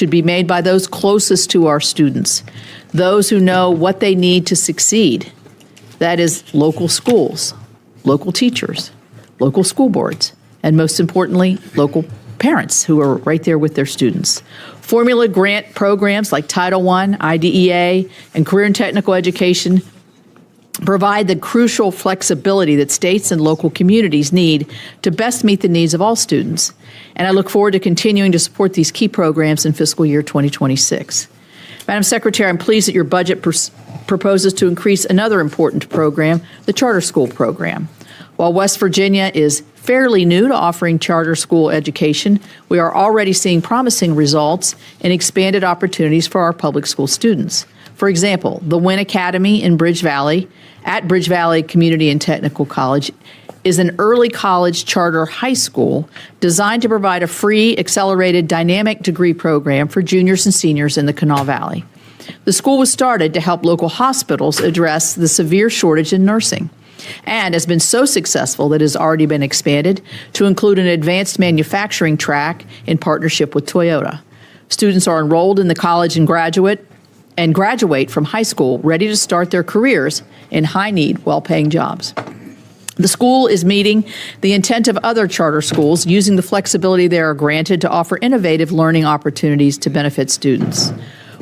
should be made by those closest to our students, those who know what they need to succeed. That is local schools, local teachers, local school boards, and most importantly, local parents who are right there with their students. Formula grant programs like Title I, IDEA, and career and technical education provide the crucial flexibility that states and local communities need to best meet the needs of all students. And I look forward to continuing to support these key programs in fiscal year 2026. Madam Secretary, I'm pleased that your budget proposes to increase another important program, the charter school program. While West Virginia is fairly new to offering charter school education, we are already seeing promising results and expanded opportunities for our public school students. For example, the Wynn Academy in Bridge Valley Community and Technical College is an early college charter high school designed to provide a free, accelerated, dynamic degree program for juniors and seniors in the Kanawha Valley. The school was started to help local hospitals address the severe shortage in nursing, and has been so successful that it has already been expanded to include an advanced manufacturing track in partnership with Toyota. Students are enrolled in the college and graduate from high school ready to start their careers in high-need, well-paying jobs. The school is meeting the intent of other charter schools, using the flexibility they are granted to offer innovative learning opportunities to benefit students.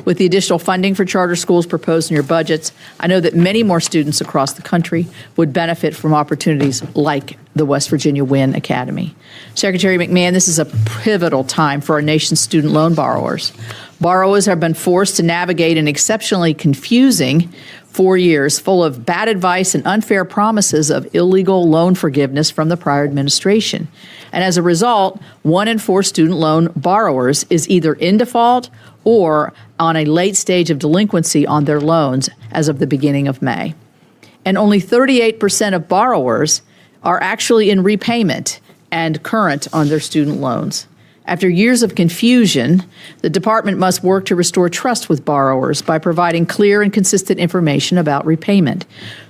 With the additional funding for charter schools proposed in your budgets, I know that many more students across the country would benefit from opportunities like the West Virginia Wynn Academy. Secretary McMahon, this is a pivotal time for our nation's student loan borrowers. Borrowers have been forced to navigate an exceptionally confusing 4 years full of bad advice and unfair promises of illegal loan forgiveness from the prior administration. And as a result, 1 in 4 student loan borrowers is either in default or on a late stage of delinquency on their loans as of the beginning of May. And only 38% of borrowers are actually in repayment and current on their student loans. After years of confusion, the department must work to restore trust with borrowers by providing clear and consistent information about repayment.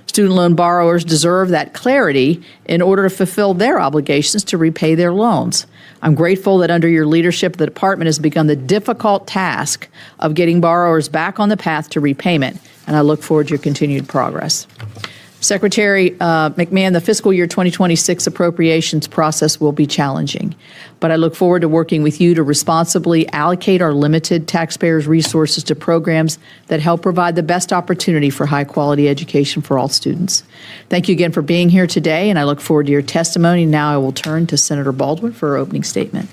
Student loan borrowers deserve that clarity in order to fulfill their obligations to repay their loans. I'm grateful that under your leadership, the department has begun the difficult task of getting borrowers back on the path to repayment, and I look forward to your continued progress. Secretary McMahon, the fiscal year 2026 appropriations process will be challenging, but I look forward to working with you to responsibly allocate our limited taxpayers' resources to programs that help provide the best opportunity for high-quality education for all students. Thank you again for being here today, and I look forward to your testimony. Now I will turn to Senator Baldwin for her opening statement.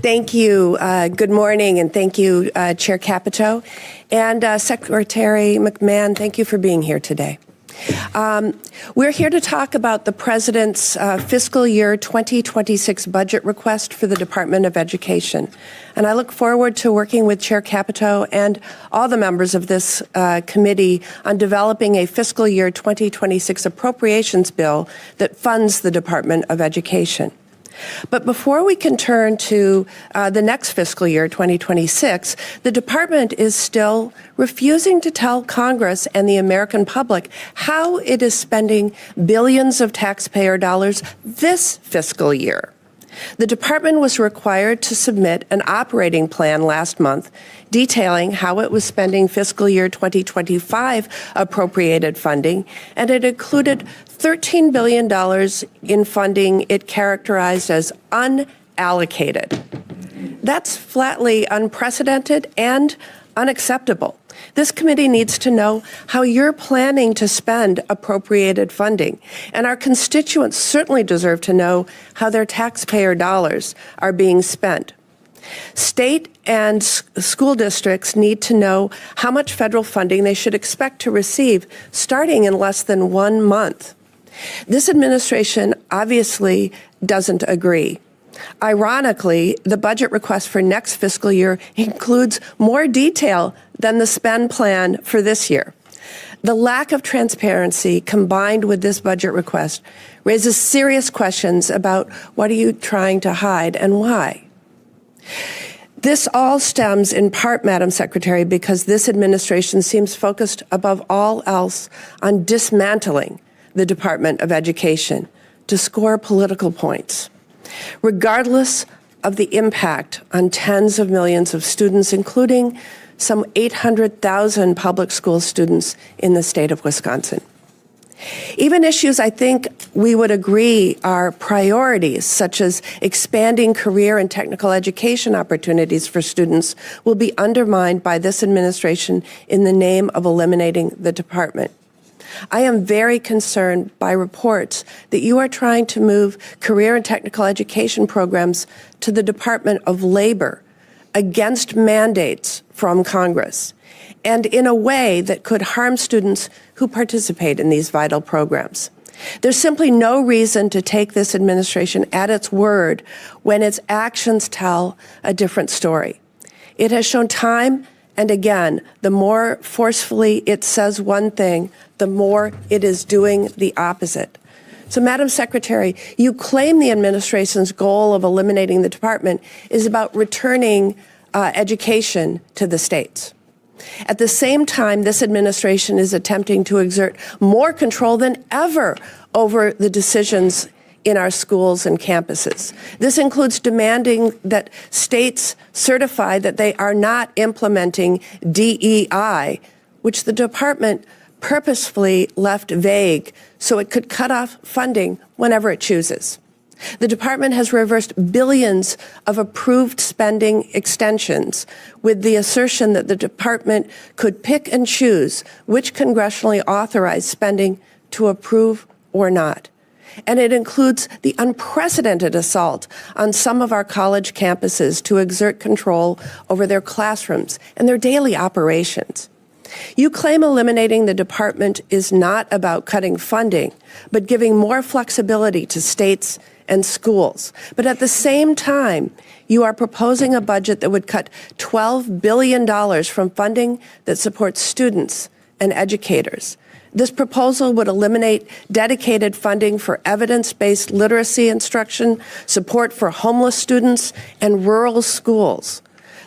Thank you. Good morning, and thank you, Chair Capito. And Secretary McMahon, thank you for being here today. We're here to talk about the President's fiscal year 2026 budget request for the Department of Education. And I look forward to working with Chair Capito and all the members of this committee on developing a fiscal year 2026 appropriations bill that funds the Department of Education. But before we can turn to the next fiscal year, 2026, the department is still refusing to tell Congress and the American public how it is spending billions of taxpayer dollars this fiscal year. The department was required to submit an operating plan last month detailing how it was spending fiscal year 2025 appropriated funding, and it included $13 billion in funding it characterized as unallocated. That's flatly unprecedented and unacceptable. This committee needs to know how you're planning to spend appropriated funding, and our constituents certainly deserve to know how their taxpayer dollars are being spent. State and school districts need to know how much federal funding they should expect to receive starting in less than 1 month. This administration obviously doesn't agree. Ironically, the budget request for next fiscal year includes more detail than the spend plan for this year. The lack of transparency combined with this budget request raises serious questions about what are you trying to hide and why. This all stems in part, Madam Secretary, because this administration seems focused above all else on dismantling the Department of Education to score political points. Regardless of the impact on tens of millions of students, including some 800,000 public school students in the state of Wisconsin. Even issues I think we would agree are priorities, such as expanding career and technical education opportunities for students, will be undermined by this administration in the name of eliminating the department. I am very concerned by reports that you are trying to move career and technical education programs to the Department of Labor against mandates from Congress, and in a way that could harm students who participate in these vital programs. There's simply no reason to take this administration at its word when its actions tell a different story. It has shown time and again, the more forcefully it says one thing, the more it is doing the opposite. So, Madam Secretary, you claim the administration's goal of eliminating the department is about returning education to the states. At the same time, this administration is attempting to exert more control than ever over the decisions in our schools and campuses. This includes demanding that states certify that they are not implementing DEI, which the department purposefully left vague so it could cut off funding whenever it chooses. The department has reversed billions of approved spending extensions with the assertion that the department could pick and choose which congressionally authorized spending to approve or not. And it includes the unprecedented assault on some of our college campuses to exert control over their classrooms and their daily operations. You claim eliminating the department is not about cutting funding, but giving more flexibility to states and schools. But at the same time, you are proposing a budget that would cut $12 billion from funding that supports students and educators. This proposal would eliminate dedicated funding for evidence-based literacy instruction, support for homeless students, and rural schools.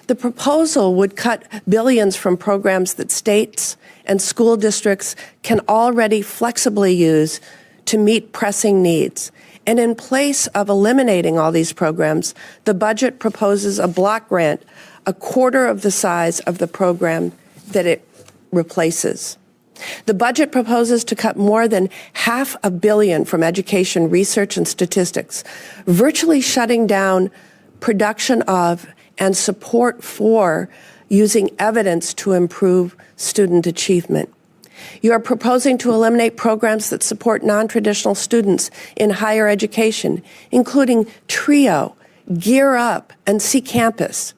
The proposal would cut billions from programs that states and school districts can already flexibly use to meet pressing needs. And in place of eliminating all these programs, the budget proposes a block grant, a quarter of the size of the program that it replaces. The budget proposes to cut more than $500 million from education research and statistics, virtually shutting down production of and support for using evidence to improve student achievement. You are proposing to eliminate programs that support non-traditional students in higher education, including TRIO, Gear Up, and See Campus.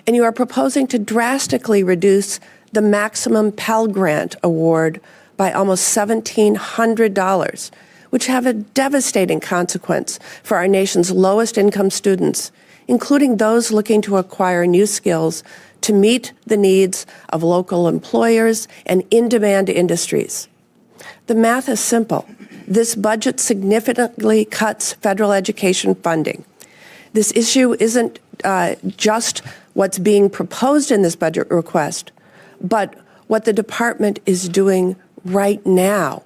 And you are proposing to drastically reduce the maximum Pell Grant award by almost $1,700, which have a devastating consequence for our nation's lowest income students, including those looking to acquire new skills to meet the needs of local employers and in-demand industries. The math is simple. This budget significantly cuts federal education funding. This issue isn't just what's being proposed in this budget request, but what the department is doing right now.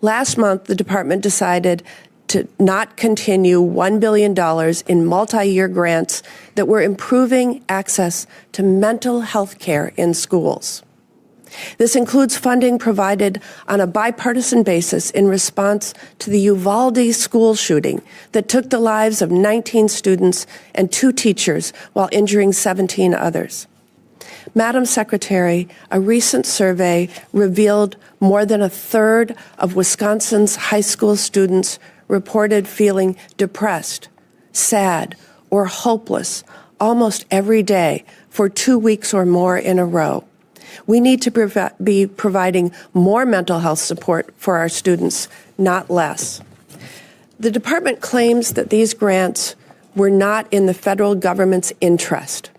Last month, the department decided to not continue $1 billion in multi-year grants that were improving access to mental health care in schools. This includes funding provided on a bipartisan basis in response to the Uvalde school shooting that took the lives of 19 students and 2 teachers while injuring 17 others. Madam Secretary, a recent survey revealed more than a third of Wisconsin's high school students reported feeling depressed, sad, or hopeless almost every day for 2 weeks or more in a row. We need to be providing more mental health support for our students, not less. The department claims that these grants were not in the federal government's interest.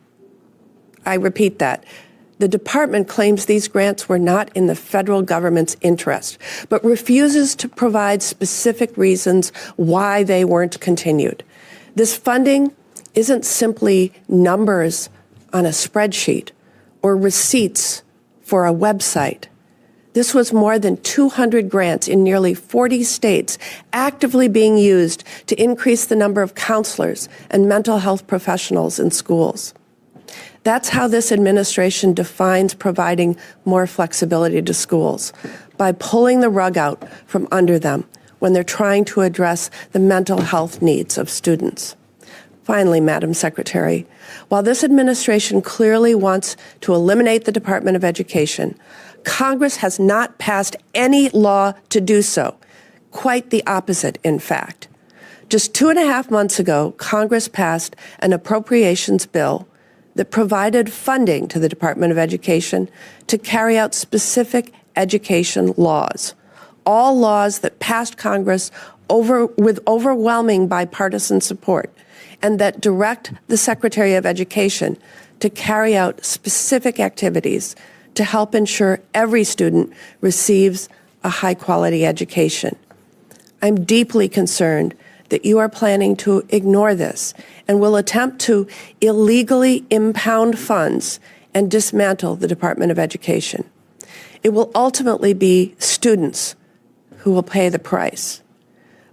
I repeat that. The department claims these grants were not in the federal government's interest, but refuses to provide specific reasons why they weren't continued. This funding isn't simply numbers on a spreadsheet or receipts for a website. This was more than 200 grants in nearly 40 states actively being used to increase the number of counselors and mental health professionals in schools. That's how this administration defines providing more flexibility to schools, by pulling the rug out from under them when they're trying to address the mental health needs of students. Finally, Madam Secretary, while this administration clearly wants to eliminate the Department of Education, Congress has not passed any law to do so. Quite the opposite, in fact. Just 2.5 months ago, Congress passed an appropriations bill that provided funding to the Department of Education to carry out specific education laws. All laws that passed Congress with overwhelming bipartisan support, and that direct the Secretary of Education to carry out specific activities to help ensure every student receives a high-quality education. I'm deeply concerned that you are planning to ignore this and will attempt to illegally impound funds and dismantle the Department of Education. It will ultimately be students who will pay the price.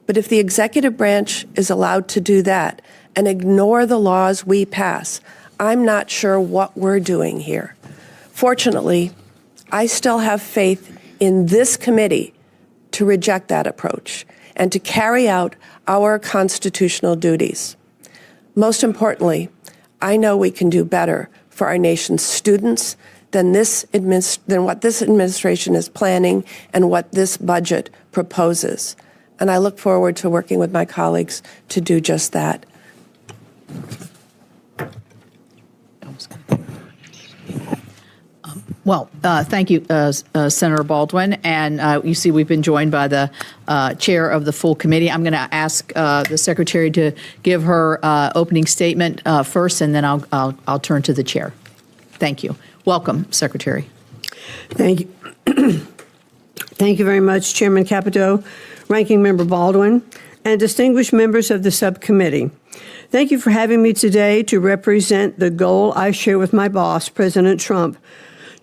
But if the executive branch is allowed to do that and ignore the laws we pass, I'm not sure what we're doing here. Fortunately, I still have faith in this committee to reject that approach and to carry out our constitutional duties. Most importantly, I know we can do better for our nation's students than what this administration is planning and what this budget proposes. And I look forward to working with my colleagues to do just that. Well, thank you, Senator Baldwin. And you see we've been joined by the chair of the full committee. I'm going to ask the secretary to give her opening statement first, and then I'll turn to the chair. Thank you. Welcome, Secretary. Thank you. Thank you very much, Chairman Capito, Ranking Member Baldwin, and distinguished members of the subcommittee. Thank you for having me today to represent the goal I share with my boss, President Trump,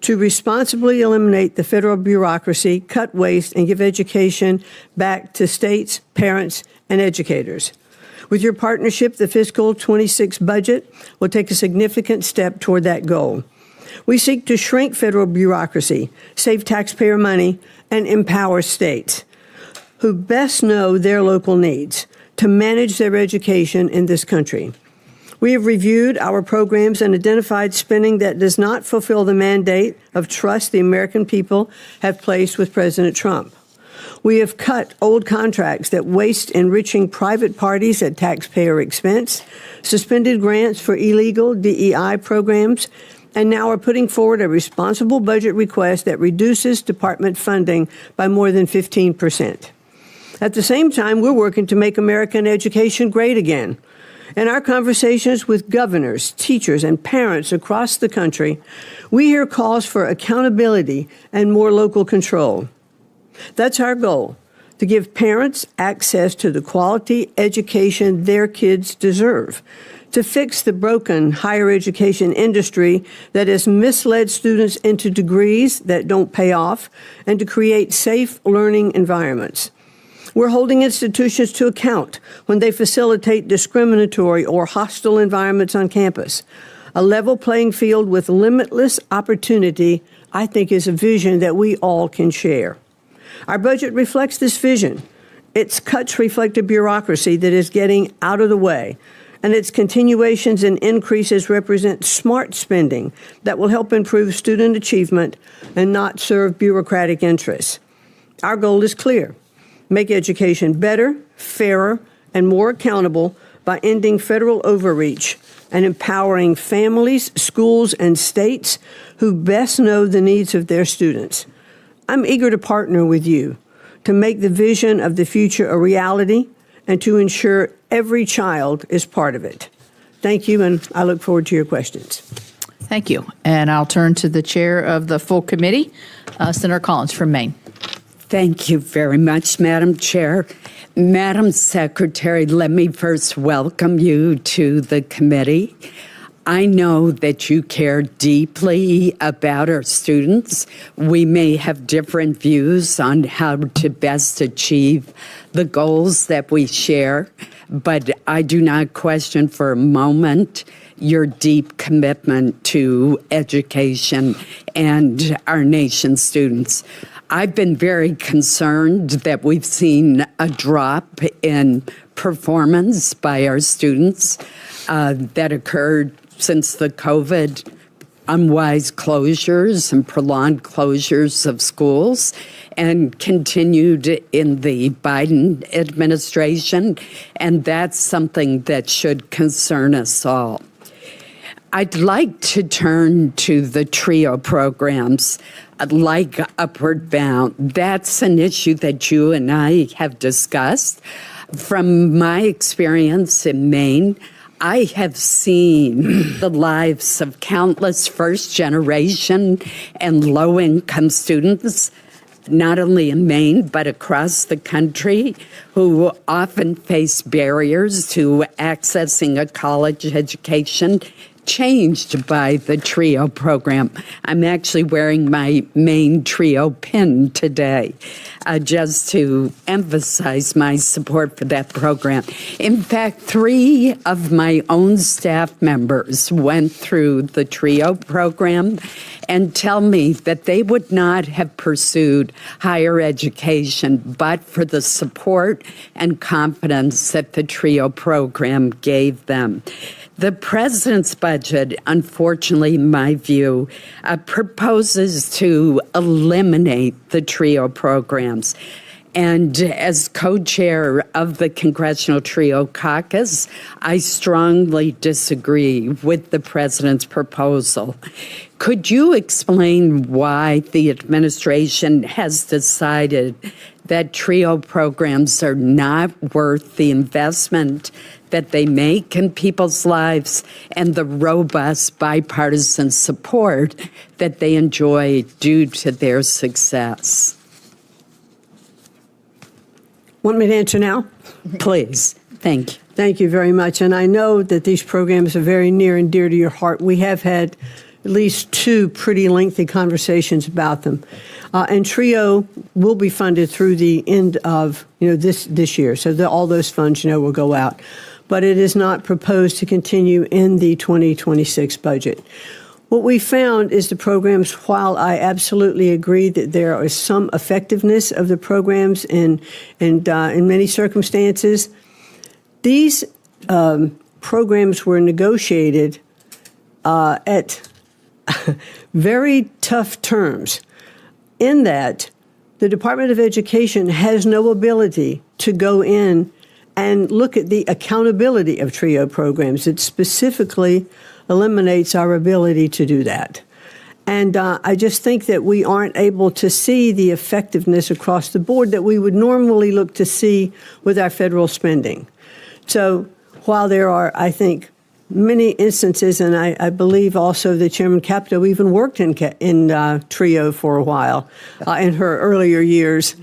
to responsibly eliminate the federal bureaucracy, cut waste, and give education back to states, parents, and educators. With your partnership, the fiscal 26 budget will take a significant step toward that goal. We seek to shrink federal bureaucracy, save taxpayer money, and empower states who best know their local needs to manage their education in this country. We have reviewed our programs and identified spending that does not fulfill the mandate of trust the American people have placed with President Trump. We have cut old contracts that waste enriching private parties at taxpayer expense, suspended grants for illegal DEI programs, and now are putting forward a responsible budget request that reduces department funding by more than 15%. At the same time, we're working to make American education great again. In our conversations with governors, teachers, and parents across the country, we hear calls for accountability and more local control. That's our goal, to give parents access to the quality education their kids deserve, to fix the broken higher education industry that has misled students into degrees that don't pay off, and to create safe learning environments. We're holding institutions to account when they facilitate discriminatory or hostile environments on campus. A level playing field with limitless opportunity, I think, is a vision that we all can share. Our budget reflects this vision. Its cuts reflect a bureaucracy that is getting out of the way, and its continuations and increases represent smart spending that will help improve student achievement and not serve bureaucratic interests. Our goal is clear. Make education better, fairer, and more accountable by ending federal overreach and empowering families, schools, and states who best know the needs of their students. I'm eager to partner with you to make the vision of the future a reality and to ensure every child is part of it. Thank you, and I look forward to your questions. Thank you. And I'll turn to the chair of the full committee, Senator Collins from Maine. Thank you very much, Madam Chair. Madam Secretary, let me first welcome you to the committee. I know that you care deeply about our students. We may have different views on how to best achieve the goals that we share, but I do not question for a moment your deep commitment to education and our nation's students. I've been very concerned that we've seen a drop in performance by our students that occurred since the COVID unwise closures and prolonged closures of schools and continued in the Biden administration, and that's something that should concern us all. I'd like to turn to the TRIO programs, like Upward Bound. That's an issue that you and I have discussed. From my experience in Maine, I have seen the lives of countless first-generation and low-income students, not only in Maine, but across the country, who often face barriers to accessing a college education changed by the TRIO program. I'm actually wearing my Maine TRIO pin today, just to emphasize my support for that program. In fact, 3 of my own staff members went through the TRIO program and tell me that they would not have pursued higher education but for the support and confidence that the TRIO program gave them. The president's budget, unfortunately, in my view, proposes to eliminate the TRIO programs. And as co-chair of the Congressional TRIO Caucus, I strongly disagree with the president's proposal. Could you explain why the administration has decided that TRIO programs are not worth the investment that they make in people's lives and the robust bipartisan support that they enjoy due to their success? Want me to answer now? Please. Thank you. Thank you very much. And I know that these programs are very near and dear to your heart. We have had at least 2 pretty lengthy conversations about them. And TRIO will be funded through the end of this year. So all those funds will go out. But it is not proposed to continue in the 2026 budget. What we found is the programs, while I absolutely agree that there is some effectiveness of the programs in many circumstances, these programs were negotiated at very tough terms, in that the Department of Education has no ability to go in and look at the accountability of TRIO programs. It specifically eliminates our ability to do that. And I just think that we aren't able to see the effectiveness across the board that we would normally look to see with our federal spending. So while there are, I think, many instances, and I believe also that Chairman Capito even worked in TRIO for a while in her earlier years,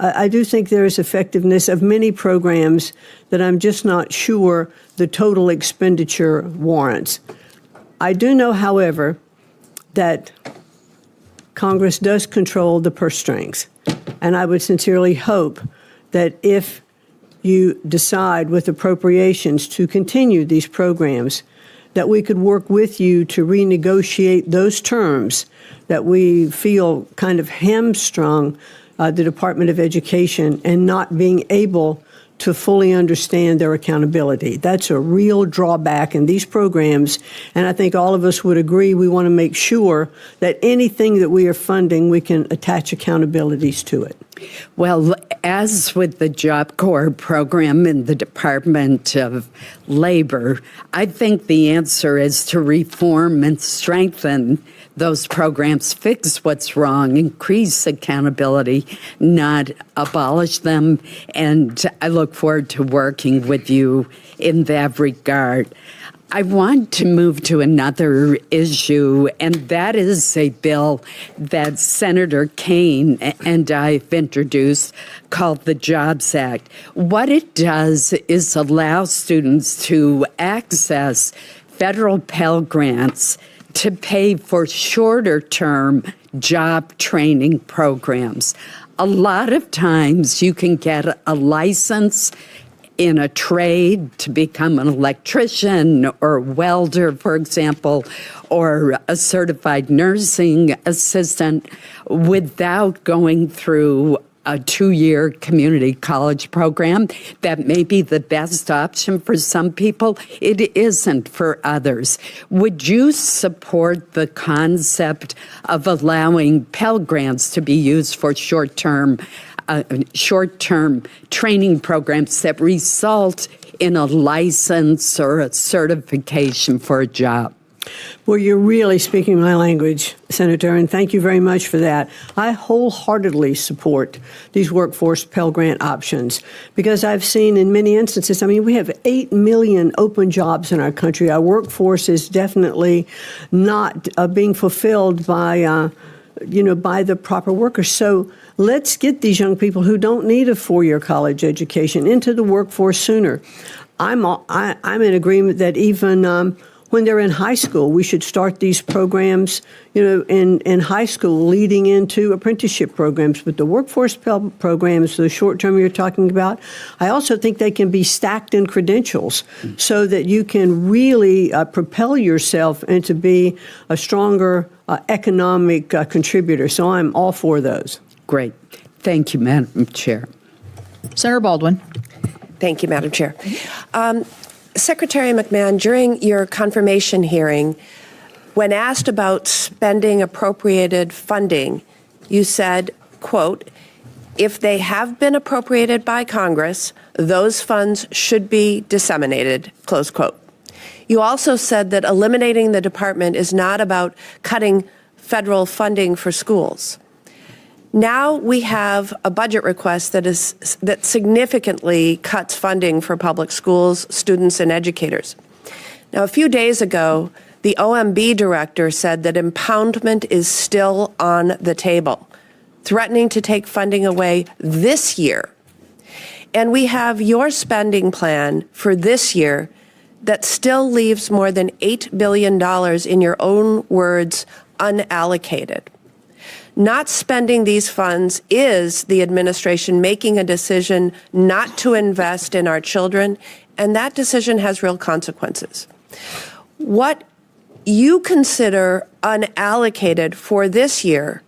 I do think there is effectiveness of many programs that I'm just not sure the total expenditure warrants. I do know, however, that Congress does control the purse strings, and I would sincerely hope that if you decide with appropriations to continue these programs, that we could work with you to renegotiate those terms that we feel kind of hamstrung the Department of Education and not being able to fully understand their accountability. That's a real drawback in these programs, and I think all of us would agree we want to make sure that anything that we are funding, we can attach accountabilities to it. Well, as with the Job Corps program in the Department of Labor, I think the answer is to reform and strengthen those programs, fix what's wrong, increase accountability, not abolish them. And I look forward to working with you in that regard. I want to move to another issue, and that is a bill that Senator Kaine and I have introduced called the Jobs Act. What it does is allow students to access federal Pell Grants to pay for shorter-term job training programs. A lot of times you can get a license in a trade to become an electrician or welder, for example, or a certified nursing assistant without going through a 2-year community college program. That may be the best option for some people. It isn't for others. Would you support the concept of allowing Pell Grants to be used for short-term training programs that result in a license or a certification for a job? Well, you're really speaking my language, Senator, and thank you very much for that. I wholeheartedly support these workforce Pell Grant options because I've seen in many instances, I mean, we have 8 million open jobs in our country. Our workforce is definitely not being fulfilled by the proper workers. So let's get these young people who don't need a 4-year college education into the workforce sooner. I'm in agreement that even when they're in high school, we should start these programs, in high school leading into apprenticeship programs. But the workforce Pell programs, the short term you're talking about, I also think they can be stacked in credentials so that you can really propel yourself into be a stronger economic contributor. So I'm all for those. Great. Thank you, Madam Chair. Senator Baldwin. Thank you, Madam Chair. Secretary McMahon, during your confirmation hearing, when asked about spending appropriated funding, you said, quote, if they have been appropriated by Congress, those funds should be disseminated, close quote. You also said that eliminating the department is not about cutting federal funding for schools. Now we have a budget request that significantly cuts funding for public schools, students, and educators. Now, a few days ago, the OMB director said that impoundment is still on the table, threatening to take funding away this year. And we have your spending plan for this year that still leaves more than $8 billion, in your own words, unallocated. Not spending these funds is the administration making a decision not to invest in our children, and that decision has real consequences. What you consider unallocated for this year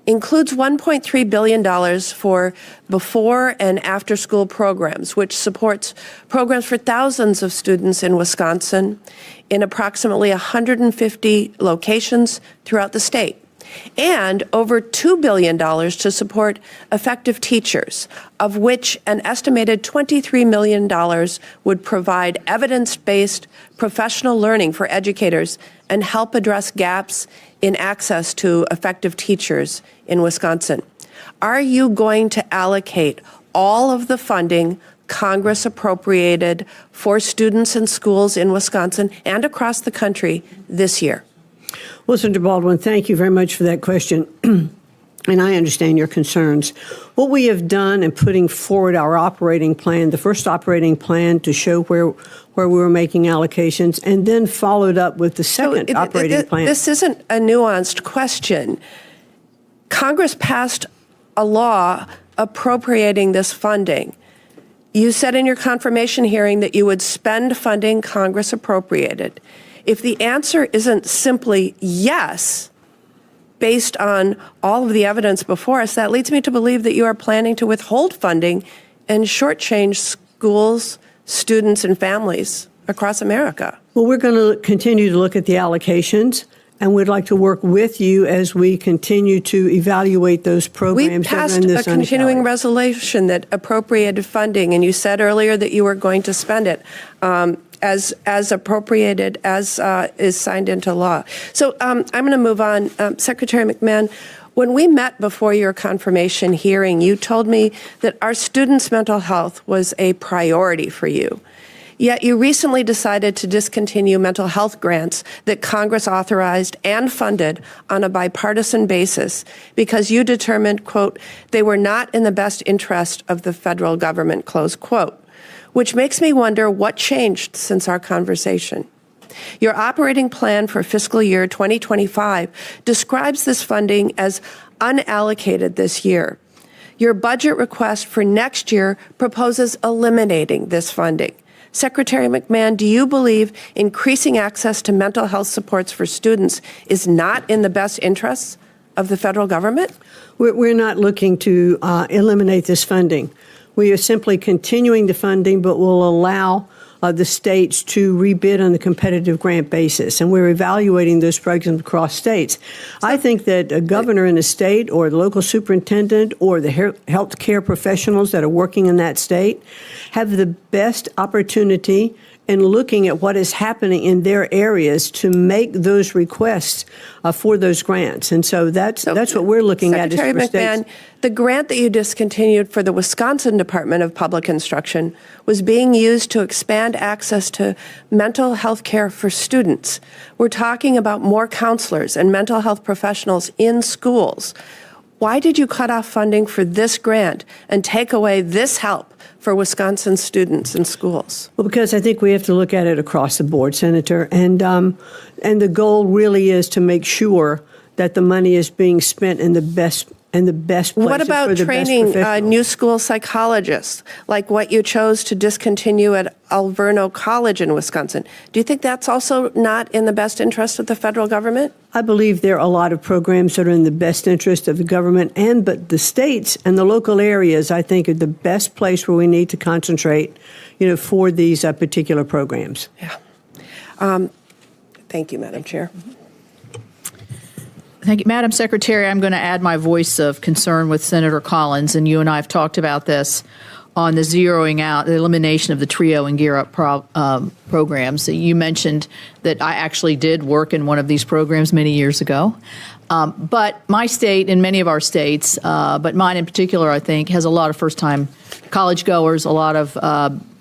includes $1.3 billion for before and after school programs, which supports programs for thousands of students in Wisconsin in approximately 150 locations throughout the state, and over $2 billion to support effective teachers, of which an estimated $23 million would provide evidence-based professional learning for educators and help address gaps in access to effective teachers in Wisconsin. Are you going to allocate all of the funding Congress appropriated for students and schools in Wisconsin and across the country this year? Well, Senator Baldwin, thank you very much for that question. And I understand your concerns. What we have done in putting forward our operating plan, the first operating plan to show where we were making allocations, and then followed up with the second operating plan. This isn't a nuanced question. Congress passed a law appropriating this funding. You said in your confirmation hearing that you would spend funding Congress appropriated. If the answer isn't simply yes, based on all of the evidence before us, that leads me to believe that you are planning to withhold funding and shortchange schools, students, and families across America. Well, we're going to continue to look at the allocations, and we'd like to work with you as we continue to evaluate those programs. We passed a continuing resolution that appropriated funding, and you said earlier that you were going to spend it as appropriated as is signed into law. So I'm going to move on. Secretary McMahon, when we met before your confirmation hearing, you told me that our students' mental health was a priority for you. Yet you recently decided to discontinue mental health grants that Congress authorized and funded on a bipartisan basis because you determined, quote, they were not in the best interest of the federal government, close quote, which makes me wonder what changed since our conversation. Your operating plan for fiscal year 2025 describes this funding as unallocated this year. Your budget request for next year proposes eliminating this funding. Secretary McMahon, do you believe increasing access to mental health supports for students is not in the best interests of the federal government? We're not looking to eliminate this funding. We are simply continuing the funding, but will allow the states to rebid on the competitive grant basis. And we're evaluating those programs across states. I think that a governor in a state or the local superintendent or the health care professionals that are working in that state have the best opportunity in looking at what is happening in their areas to make those requests for those grants. And so that's what we're looking at. Secretary McMahon, the grant that you discontinued for the Wisconsin Department of Public Instruction was being used to expand access to mental health care for students. We're talking about more counselors and mental health professionals in schools. Why did you cut off funding for this grant and take away this help for Wisconsin students in schools? Well, because I think we have to look at it across the board, Senator, and the goal really is to make sure that the money is being spent in the best places. What about for the training best new school psychologists, like what you chose to discontinue at Alverno College in Wisconsin? Do you think that's also not in the best interest of the federal government? I believe there are a lot of programs that are in the best interest of the government, but the states and the local areas, I think, are the best place where we need to concentrate, for these particular programs. Yeah. Thank you, Madam Chair. Thank you. Madam Secretary, I'm going to add my voice of concern with Senator Collins, and you and I have talked about this on the zeroing out, the elimination of the TRIO and Gear Up programs. You mentioned that I actually did work in one of these programs many years ago. But my state and many of our states, but mine in particular, I think, has a lot of first-time college goers, a lot of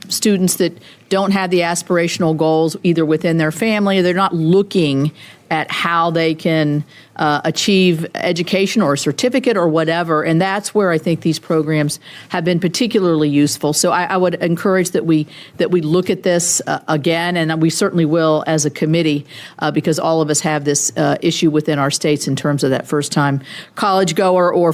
students that don't have the aspirational goals either within their family or they're not looking at how they can achieve education or a certificate or whatever. And that's where I think these programs have been particularly useful. So I would encourage that we look at this again, and we certainly will as a committee, because all of us have this issue within our states in terms of that first-time college goer or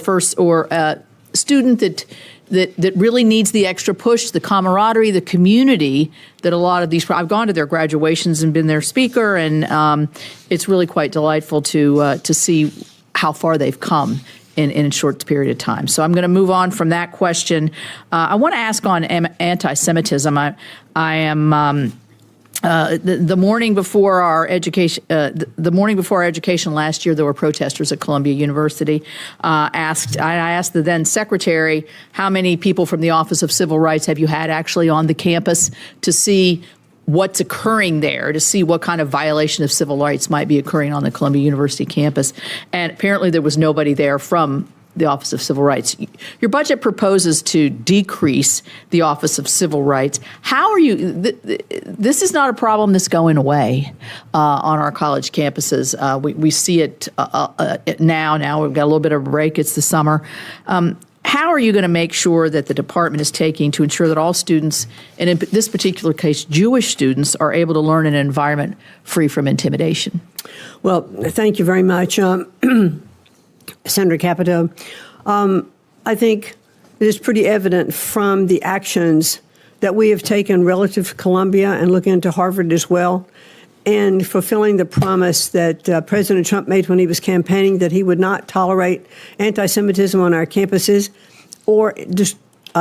student that really needs the extra push, the camaraderie, the community that a lot of these, I've gone to their graduations and been their speaker, and it's really quite delightful to see how far they've come in a short period of time. So I'm going to move on from that question. I want to ask on anti-Semitism. I am the morning before our education, last year, there were protesters at Columbia University. I asked the then secretary, how many people from the Office of Civil Rights have you had actually on the campus to see what's occurring there, to see what kind of violation of civil rights might be occurring on the Columbia University campus. And apparently there was nobody there from the Office of Civil Rights. Your budget proposes to decrease the Office of Civil Rights. How are you? This is not a problem that's going away on our college campuses. We see it now. Now we've got a little bit of a break. It's the summer. How are you going to make sure that the department is taking to ensure that all students, and in this particular case, Jewish students, are able to learn in an environment free from intimidation? Well, thank you very much. Senator Capito, I think it is pretty evident from the actions that we have taken relative to Columbia and looking into Harvard as well, and fulfilling the promise that President Trump made when he was campaigning that he would not tolerate anti-Semitism on our campuses or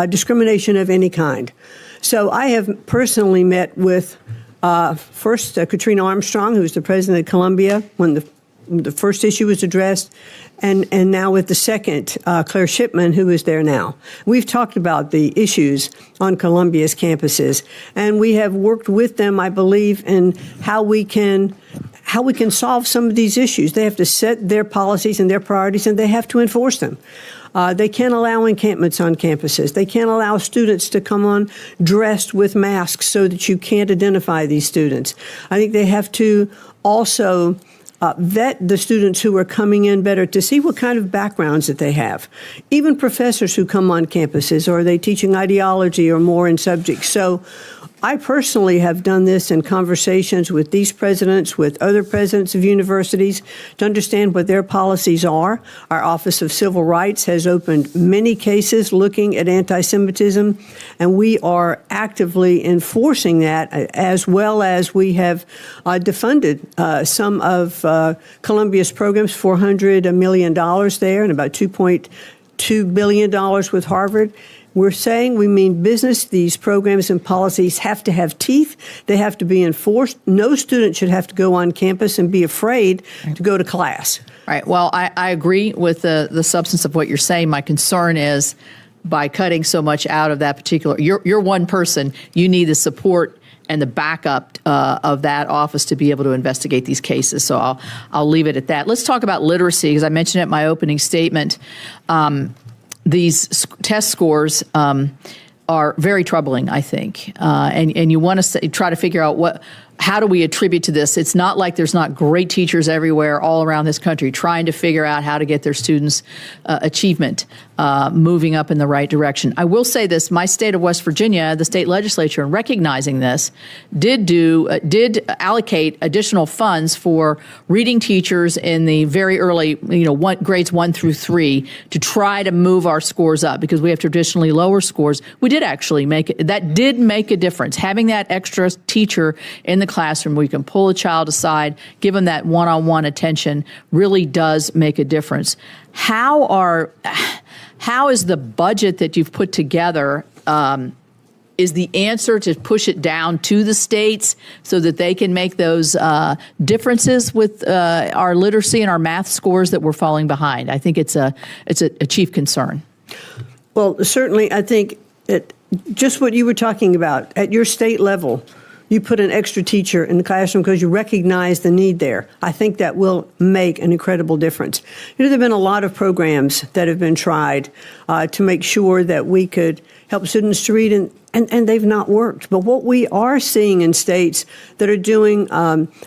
discrimination of any kind. So I have personally met with first Katrina Armstrong, who was the president of Columbia when the first issue was addressed, and now with the second, Claire Shipman, who is there now. We've talked about the issues on Columbia's campuses, and we have worked with them, I believe, in how we can solve some of these issues. They have to set their policies and their priorities, and they have to enforce them. They can't allow encampments on campuses. They can't allow students to come on dressed with masks so that you can't identify these students. I think they have to also vet the students who are coming in better to see what kind of backgrounds that they have. Even professors who come on campuses, or are they teaching ideology or more in subjects? So I personally have done this in conversations with these presidents, with other presidents of universities, to understand what their policies are. Our Office of Civil Rights has opened many cases looking at anti-Semitism, and we are actively enforcing that, as well as we have defunded some of Columbia's programs, $400 million there, and about $2.2 billion with Harvard. We're saying we mean business. These programs and policies have to have teeth. They have to be enforced. No student should have to go on campus and be afraid to go to class. All right. Well, I agree with the substance of what you're saying. My concern is by cutting so much out of that particular, you're one person. You need the support and the backup of that office to be able to investigate these cases. So I'll leave it at that. Let's talk about literacy, because I mentioned it in my opening statement. These test scores are very troubling, I think, and you want to try to figure out how do we attribute to this? It's not like there's not great teachers everywhere all around this country trying to figure out how to get their students' achievement moving up in the right direction. I will say this, my state of West Virginia, the state legislature, in recognizing this, did allocate additional funds for reading teachers in the very early, grades 1 through 3 to try to move our scores up, because we have traditionally lower scores. We did actually that did make a difference. Having that extra teacher in the classroom where you can pull a child aside, give them that one-on-one attention, really does make a difference. How is the budget that you've put together, is the answer to push it down to the states so that they can make those differences with our literacy and our math scores that we're falling behind? I think it's a chief concern. Well, certainly, I think just what you were talking about, at your state level, you put an extra teacher in the classroom because you recognize the need there. I think that will make an incredible difference. There have been a lot of programs that have been tried to make sure that we could help students to read, and they've not worked. But what we are seeing in states that are doing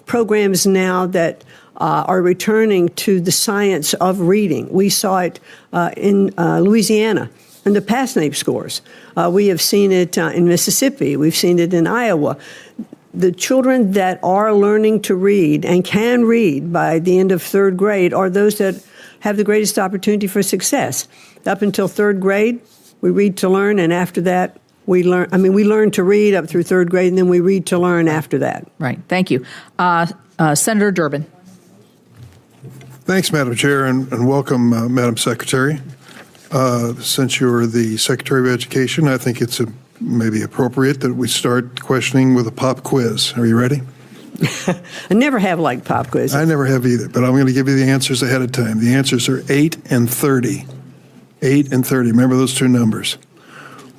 programs now that are returning to the science of reading. We saw it in Louisiana. And the PASNAPE scores. We have seen it in Mississippi. We've seen it in Iowa. The children that are learning to read and can read by the end of 3rd grade are those that have the greatest opportunity for success. Up until 3rd grade, we read to learn, and after that, we learn. We learn to read up through 3rd grade, and then we read to learn after that. Right. Thank you. Senator Durbin. Thanks, Madam Chair, and welcome, Madam Secretary. Since you're the Secretary of Education, I think it's maybe appropriate that we start questioning with a pop quiz. Are you ready? I never have liked pop quizzes. I never have either, but I'm going to give you the answers ahead of time. The answers are 8 and 30. 8 and 30. Remember those two numbers.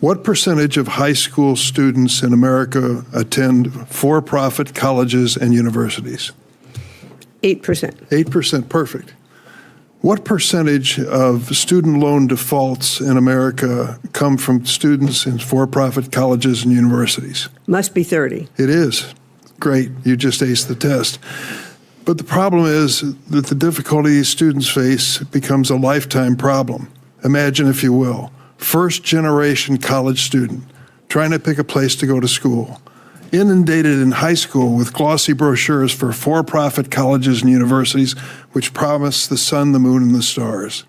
What percentage of high school students in America attend for-profit colleges and universities? 8%. 8%, perfect. What percentage of student loan defaults in America come from students in for-profit colleges and universities? Must be 30. It is. Great. You just aced the test. But the problem is that the difficulty these students face becomes a lifetime problem. Imagine, if you will, first-generation college student trying to pick a place to go to school, inundated in high school with glossy brochures for-profit colleges and universities which promise the sun, the moon, and the stars.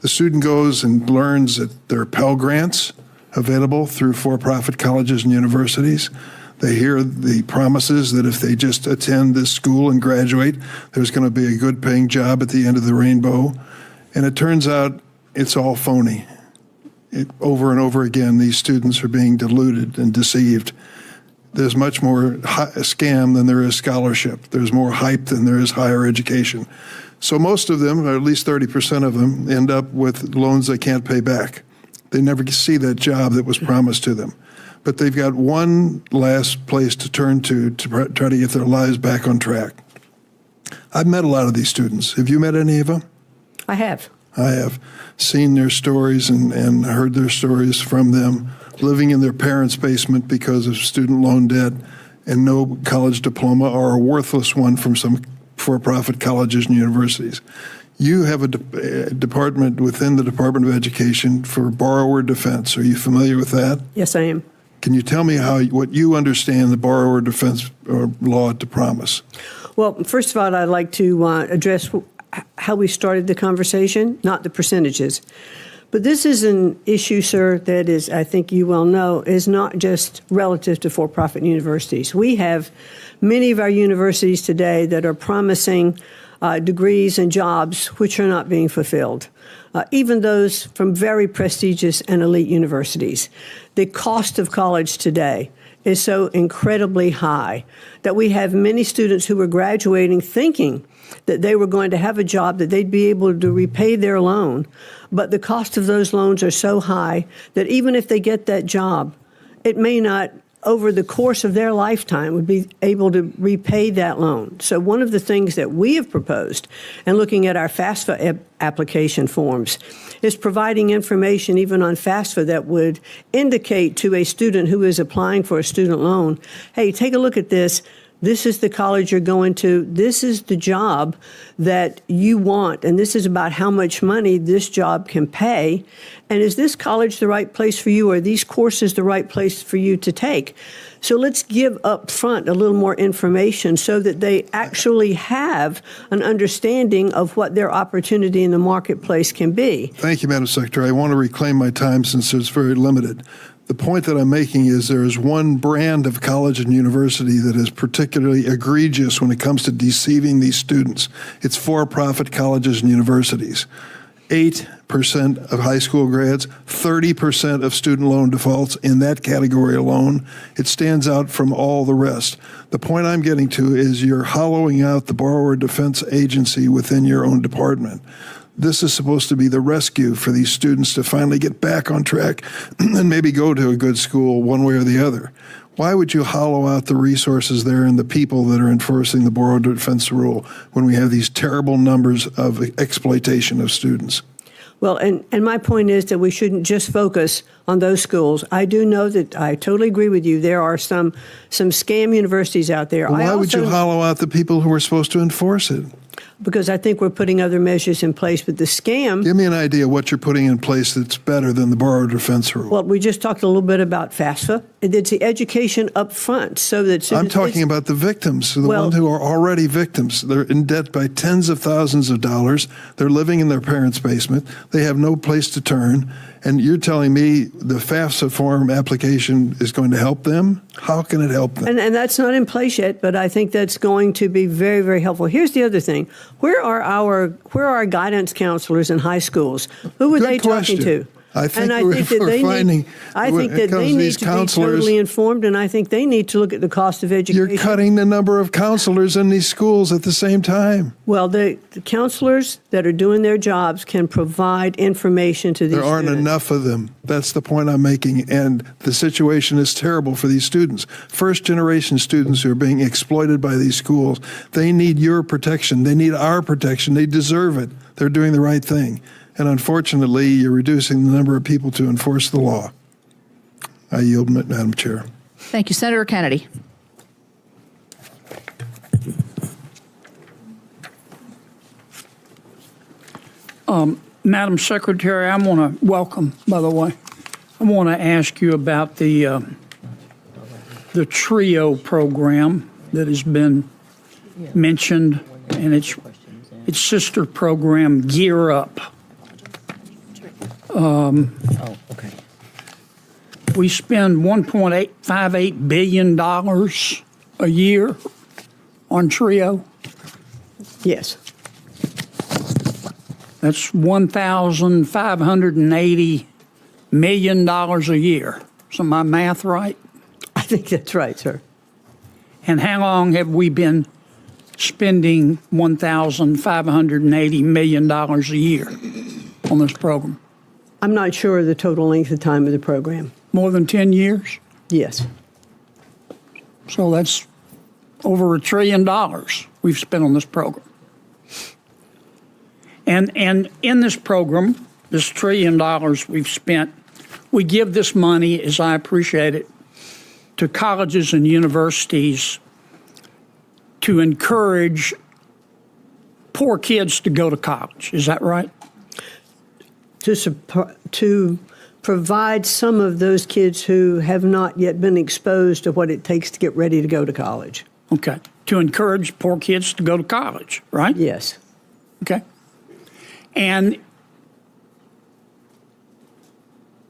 The student goes and learns that there are Pell Grants available through for-profit colleges and universities. They hear the promises that if they just attend this school and graduate, there's going to be a good paying job at the end of the rainbow. And it turns out it's all phony. Over and over again, these students are being deluded and deceived. There's much more scam than there is scholarship. There's more hype than there is higher education. So most of them, or at least 30% of them, end up with loans they can't pay back. They never see that job that was promised to them. But they've got one last place to turn to try to get their lives back on track. I've met a lot of these students. Have you met any of them? I have. I have seen their stories and heard their stories from them, living in their parents' basement because of student loan debt and no college diploma, or a worthless one from some for-profit colleges and universities. You have a department within the Department of Education for borrower defense. Are you familiar with that? Yes, I am. Can you tell me what you understand the borrower defense law to promise? Well, first of all, I'd like to address how we started the conversation, not the percentages. But this is an issue, sir, that is, I think you well know, is not just relative to for-profit universities. We have many of our universities today that are promising degrees and jobs which are not being fulfilled, even those from very prestigious and elite universities. The cost of college today is so incredibly high that we have many students who are graduating thinking that they were going to have a job, that they'd be able to repay their loan. But the cost of those loans are so high that even if they get that job, it may not, over the course of their lifetime, would be able to repay that loan. So one of the things that we have proposed, and looking at our FAFSA application forms, is providing information even on FAFSA that would indicate to a student who is applying for a student loan, hey, take a look at this. This is the college you're going to. This is the job that you want. And this is about how much money this job can pay. And is this college the right place for you? Or are these courses the right place for you to take? So let's give up front a little more information so that they actually have an understanding of what their opportunity in the marketplace can be. Thank you, Madam Secretary. I want to reclaim my time since it's very limited. The point that I'm making is there is one brand of college and university that is particularly egregious when it comes to deceiving these students. It's for-profit colleges and universities. 8% of high school grads, 30% of student loan defaults in that category alone. It stands out from all the rest. The point I'm getting to is you're hollowing out the borrower defense agency within your own department. This is supposed to be the rescue for these students to finally get back on track and maybe go to a good school one way or the other. Why would you hollow out the resources there and the people that are enforcing the borrower defense rule when we have these terrible numbers of exploitation of students? Well, and my point is that we shouldn't just focus on those schools. I do know that I totally agree with you. There are some scam universities out there. Well, why would you hollow out the people who are supposed to enforce it? Because I think we're putting other measures in place. But the scam... Give me an idea of what you're putting in place that's better than the borrower defense rule. Well, we just talked a little bit about FAFSA. It's the education up front so that... I'm talking about the victims, the ones who are already victims. They're in debt by tens of thousands of dollars. They're living in their parents' basement. They have no place to turn. And you're telling me the FAFSA form application is going to help them? How can it help them? And that's not in place yet, but I think that's going to be very, very helpful. Here's the other thing. Where are our guidance counselors in high schools? Who are they talking to? I think they need to be totally informed, and I think they need to look at the cost of education. You're cutting the number of counselors in these schools at the same time. Well, the counselors that are doing their jobs can provide information to these students. There aren't enough of them. That's the point I'm making, and the situation is terrible for these students. First-generation students who are being exploited by these schools, they need your protection. They need our protection. They deserve it. They're doing the right thing. And unfortunately, you're reducing the number of people to enforce the law. I yield, Madam Chair. Thank you. Senator Kennedy. Madam Secretary, I want to welcome, by the way, I want to ask you about the TRIO program that has been mentioned, and its sister program, Gear Up. We spend $1.858 billion a year on TRIO. Yes. That's $1,580 million a year. Is my math right? I think that's right, sir. And how long have we been spending $1,580 million a year on this program? I'm not sure of the total length of time of the program. More than 10 years? Yes. So that's over $1 trillion we've spent on this program. And in this program, this $1 trillion we've spent, we give this money, as I appreciate it, to colleges and universities to encourage poor kids to go to college. Is that right? To provide some of those kids who have not yet been exposed to what it takes to get ready to go to college. Okay. To encourage poor kids to go to college, right? Yes. Okay. And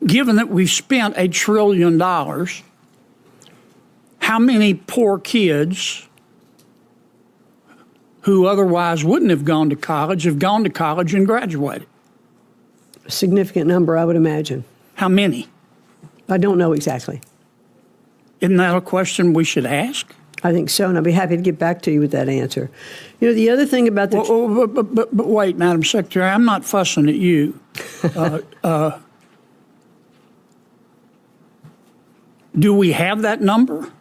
given that we've spent $1 trillion, how many poor kids who otherwise wouldn't have gone to college have gone to college and graduated? A significant number, I would imagine. How many? I don't know exactly. Isn't that a question we should ask? I think so, and I'll be happy to get back to you with that answer. You know, the other thing about the... But wait, Madam Secretary, I'm not fussing at you. Do we have that number?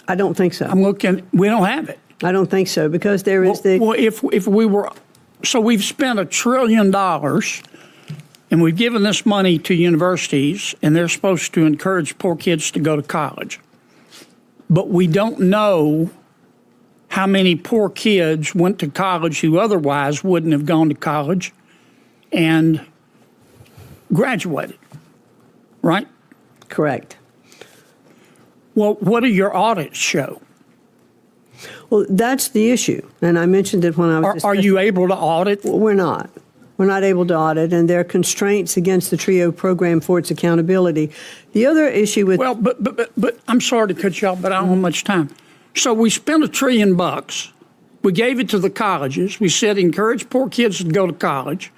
I don't think so. I'm looking, we don't have it. I don't think so, because there is the... Well, if we were... So we've spent $1 trillion, and we've given this money to universities, and they're supposed to encourage poor kids to go to college. But we don't know how many poor kids went to college who otherwise wouldn't have gone to college and graduated, right? Correct. Well, what do your audits show? Well, that's the issue, and I mentioned it when I was... Are you able to audit? We're not. We're not able to audit, and there are constraints against the TRIO program for its accountability. The other issue with... Well, but I'm sorry to cut you off, but I don't have much time. So we spent $1 trillion. We gave it to the colleges. We said encourage poor kids to go to college.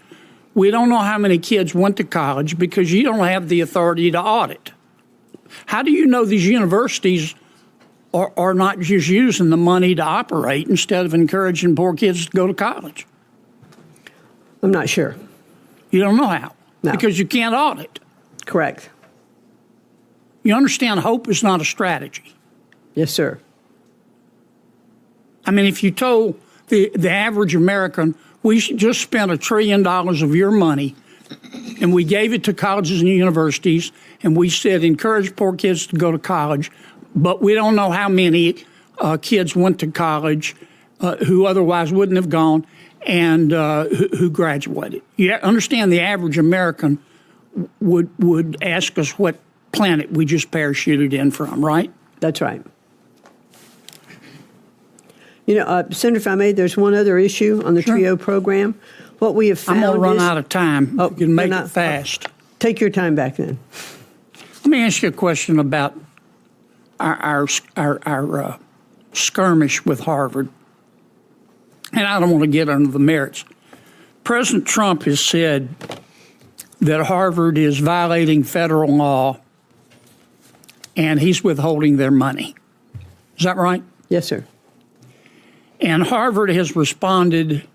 We don't know how many kids went to college because you don't have the authority to audit. How do you know these universities are not just using the money to operate instead of encouraging poor kids to go to college? I'm not sure. You don't know how? No. Because you can't audit. Correct. You understand hope is not a strategy. Yes, sir. I mean, if you told the average American, we just spent $1 trillion of your money, and we gave it to colleges and universities, and we said encourage poor kids to go to college, but we don't know how many kids went to college who otherwise wouldn't have gone and who graduated. You understand the average American would ask us what planet we just parachuted in from, right? That's right. You know, Senator, if I may, there's one other issue on the TRIO program. What we have found I'm going to run out of time. Oh, you can make it fast. Take your time back then. Let me ask you a question about our skirmish with Harvard. And I don't want to get into the merits. President Trump has said that Harvard is violating federal law and he's withholding their money. Is that right? Yes, sir. And Harvard has responded,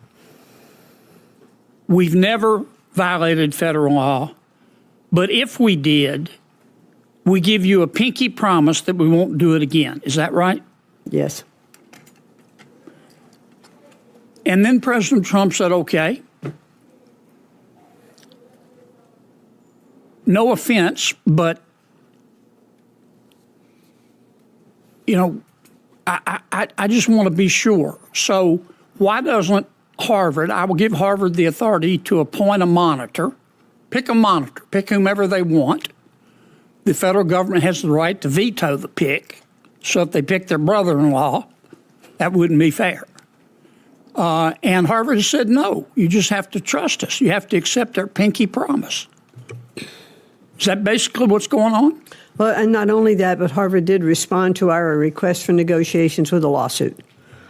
we've never violated federal law, but if we did, we give you a pinky promise that we won't do it again. Is that right? Yes. And then President Trump said, okay, no offense, but, you know, I just want to be sure. So why doesn't Harvard, I will give Harvard the authority to appoint a monitor, pick whomever they want. The federal government has the right to veto the pick. So if they pick their brother-in-law, that wouldn't be fair. And Harvard has said, no, you just have to trust us. You have to accept their pinky promise. Is that basically what's going on? Well, and not only that, but Harvard did respond to our request for negotiations with a lawsuit.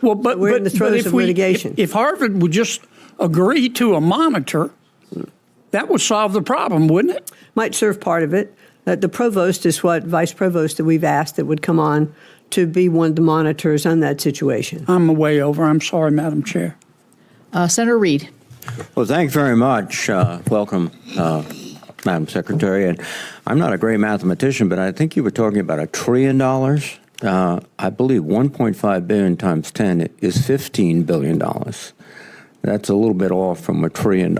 Well, but we're in the throes of litigation. If Harvard would just agree to a monitor, that would solve the problem, wouldn't it? Might serve part of it. The provost is what vice provost that we've asked that would come on to be one of the monitors on that situation. I'm way over. I'm sorry, Madam Chair. Senator Reid. Well, thanks very much. Welcome, Madam Secretary. And I'm not a great mathematician, but I think you were talking about $1 trillion. I believe 1.5 billion times 10 is $15 billion. That's a little bit off from $1 trillion.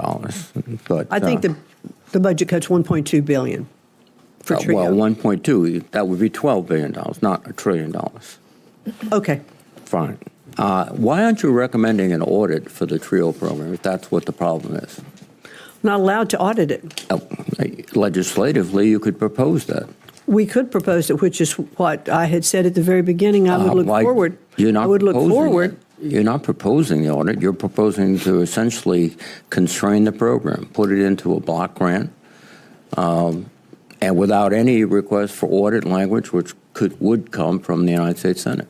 But I think the budget cuts $1.2 billion for TRIO. Well, 1.2, that would be $12 billion, not $1 trillion. Okay. Fine. Why aren't you recommending an audit for the TRIO program if that's what the problem is? not allowed to audit it. Legislatively, you could propose that. We could propose it, which is what I had said at the very beginning. I would look forward. I would look forward. You're not proposing the audit. You're proposing to essentially constrain the program, put it into a block grant, and without any request for audit language, which would come from the United States Senate.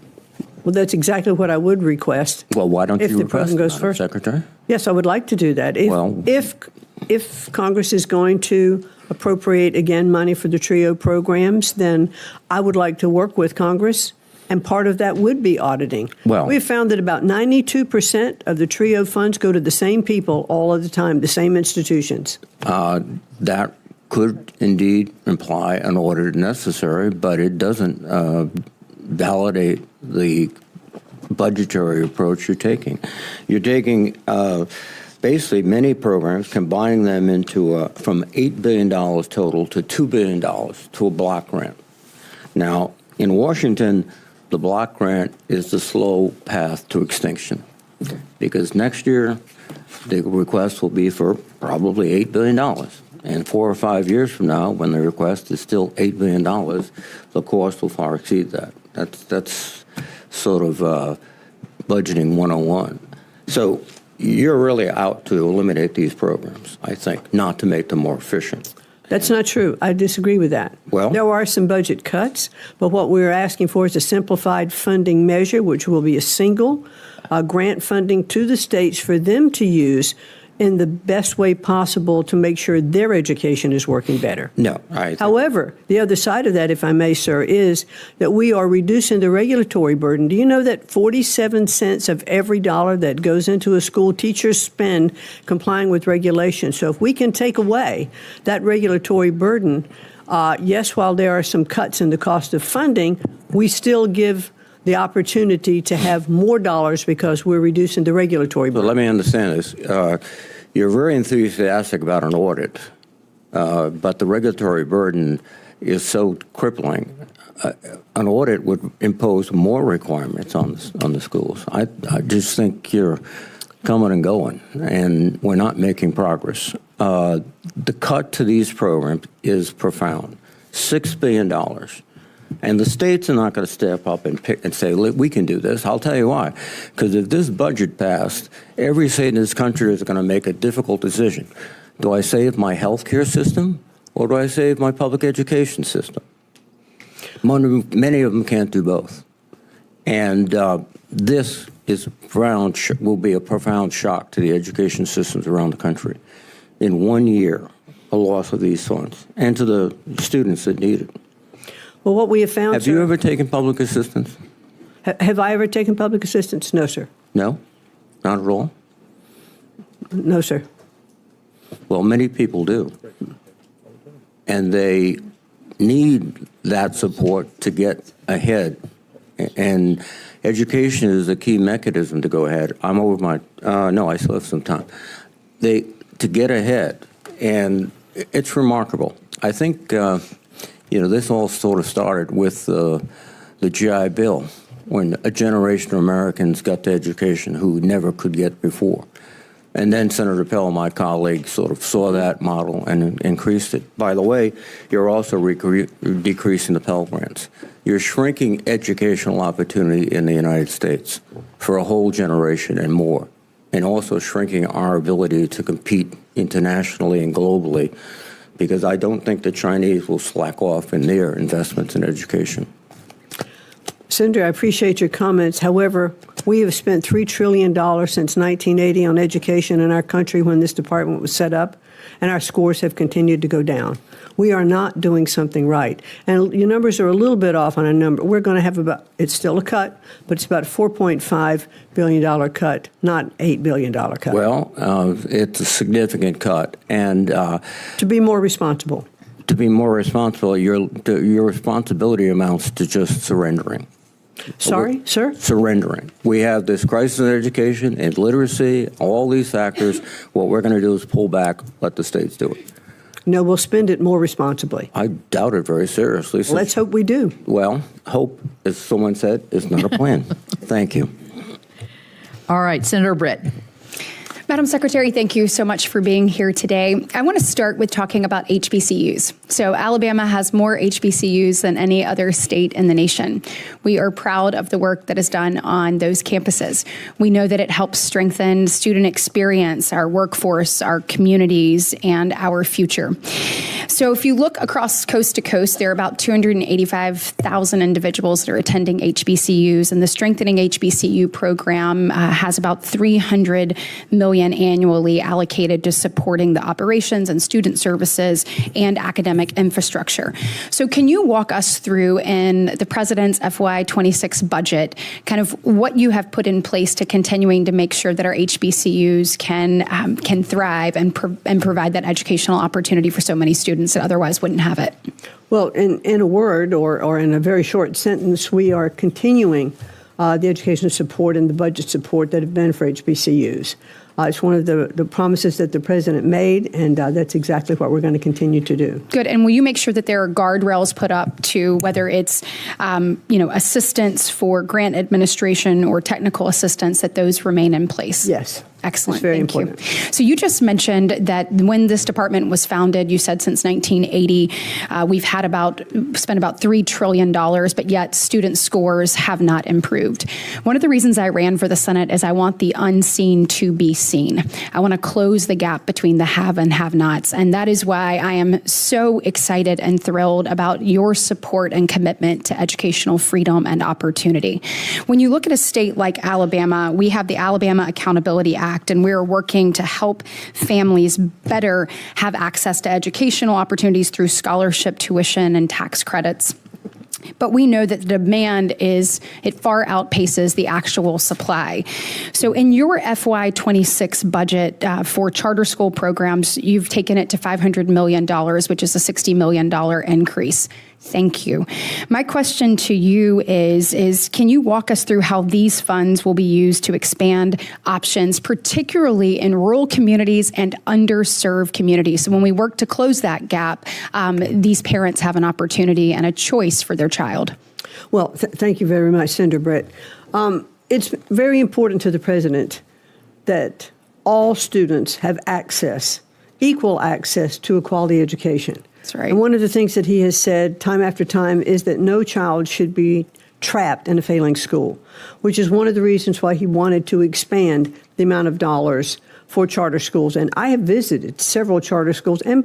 Well, that's exactly what I would request. Well, why don't you request it, goes Madam first. Secretary? Yes, I would like to do that. If Congress is going to appropriate, again, money for the TRIO programs, then I would like to work with Congress, and part of that would be auditing. Well, we've found that about 92% of the TRIO funds go to the same people all of the time, the same institutions. That could indeed imply an audit necessary, but it doesn't validate the budgetary approach you're taking. You're taking basically many programs, combining them into from $8 billion total to $2 billion to a block grant. Now, in Washington, the block grant is the slow path to extinction, because next year the request will be for probably $8 billion. And 4 or 5 years from now, when the request is still $8 billion, the cost will far exceed that. That's sort of budgeting 101. So you're really out to eliminate these programs, I think, not to make them more efficient. That's not true. I disagree with that. Well, there are some budget cuts, but what we're asking for is a simplified funding measure, which will be a single grant funding to the states for them to use in the best way possible to make sure their education is working better. No, However, the other side of that, if I may, sir, is that we are reducing the regulatory burden. Do you know that 47 cents of every dollar that goes into a school, teachers spend complying with regulations? So if we can take away that regulatory burden, yes, while there are some cuts in the cost of funding, we still give the opportunity to have more dollars because we're reducing the regulatory burden. But let me understand this. You're very enthusiastic about an audit, but the regulatory burden is so crippling. An audit would impose more requirements on the schools. I just think you're coming and going, and we're not making progress. The cut to these programs is profound, $6 billion. And the states are not going to step up and say, we can do this. I'll tell you why. Because if this budget passed, every state in this country is going to make a difficult decision. Do I save my health care system, or do I save my public education system? Many of them can't do both. And this will be a profound shock to the education systems around the country. In 1 year, a loss of these funds, and to the students that need it. Well, what we have found, Have you ever taken public assistance? Have I ever taken public assistance? No, sir. No? Not at all? No, sir. Well, many people do. And they need that support to get ahead. And education is a key mechanism to go ahead. I'm over my, no, I still have some time. To get ahead. And it's remarkable. I think, this all sort of started with the GI Bill, when a generation of Americans got to education who never could get before. And then Senator Pell, my colleague, sort of saw that model and increased it. By the way, you're also decreasing the Pell Grants. You're shrinking educational opportunity in the United States for a whole generation and more, and also shrinking our ability to compete internationally and globally, because I don't think the Chinese will slack off in their investments in education. Senator, I appreciate your comments. However, we have spent $3 trillion since 1980 on education in our country when this department was set up, and our scores have continued to go down. We are not doing something right. And your numbers are a little bit off on a number. We're going to have it's still a cut, but it's about a $4.5 billion cut, not $8 billion cut. Well, it's a significant cut. And to be more responsible. To be more responsible, your responsibility amounts to just surrendering. Sorry, sir? Surrendering. We have this crisis in education and literacy, all these factors. What we're going to do is pull back, let the states do it. No, we'll spend it more responsibly. I doubt it very seriously. Well, let's hope we do. Well, hope, as someone said, is not a plan. Thank you. All right, Senator Britt. Madam Secretary, thank you so much for being here today. I want to start with talking about HBCUs. So Alabama has more HBCUs than any other state in the nation. We are proud of the work that is done on those campuses. We know that it helps strengthen student experience, our workforce, our communities, and our future. So if you look across coast to coast, there are about 285,000 individuals that are attending HBCUs, and the Strengthening HBCU program has about $300 million annually allocated to supporting the operations and student services and academic infrastructure. So can you walk us through in the President's FY26 budget kind of what you have put in place to continuing to make sure that our HBCUs can thrive and provide that educational opportunity for so many students that otherwise wouldn't have it? Well, in a word or in a very short sentence, we are continuing the education support and the budget support that have been for HBCUs. It's one of the promises that the President made, and that's exactly what we're going to continue to do. Good. And will you make sure that there are guardrails put up to whether it's, assistance for grant administration or technical assistance, that those remain in place? Yes. Excellent. It's very Thank important. you. So you just mentioned that when this department was founded, you said since 1980, we've had spent about $3 trillion, but yet student scores have not improved. One of the reasons I ran for the Senate is I want the unseen to be seen. I want to close the gap between the have and have-nots, and that is why I am so excited and thrilled about your support and commitment to educational freedom and opportunity. When you look at a state like Alabama, we have the Alabama Accountability Act, and we're working to help families better have access to educational opportunities through scholarship, tuition, and tax credits. But we know that the demand it far outpaces the actual supply. So in your FY26 budget for charter school programs, you've taken it to $500 million, which is a $60 million increase. Thank you. My question to you is can you walk us through how these funds will be used to expand options, particularly in rural communities and underserved communities? So when we work to close that gap, these parents have an opportunity and a choice for their child. Well, thank you very much, Senator Brett. It's very important to the President that all students have equal access to a quality education. That's right. And one of the things that he has said time after time is that no child should be trapped in a failing school, which is one of the reasons why he wanted to expand the amount of dollars for charter schools. And I have visited several charter schools and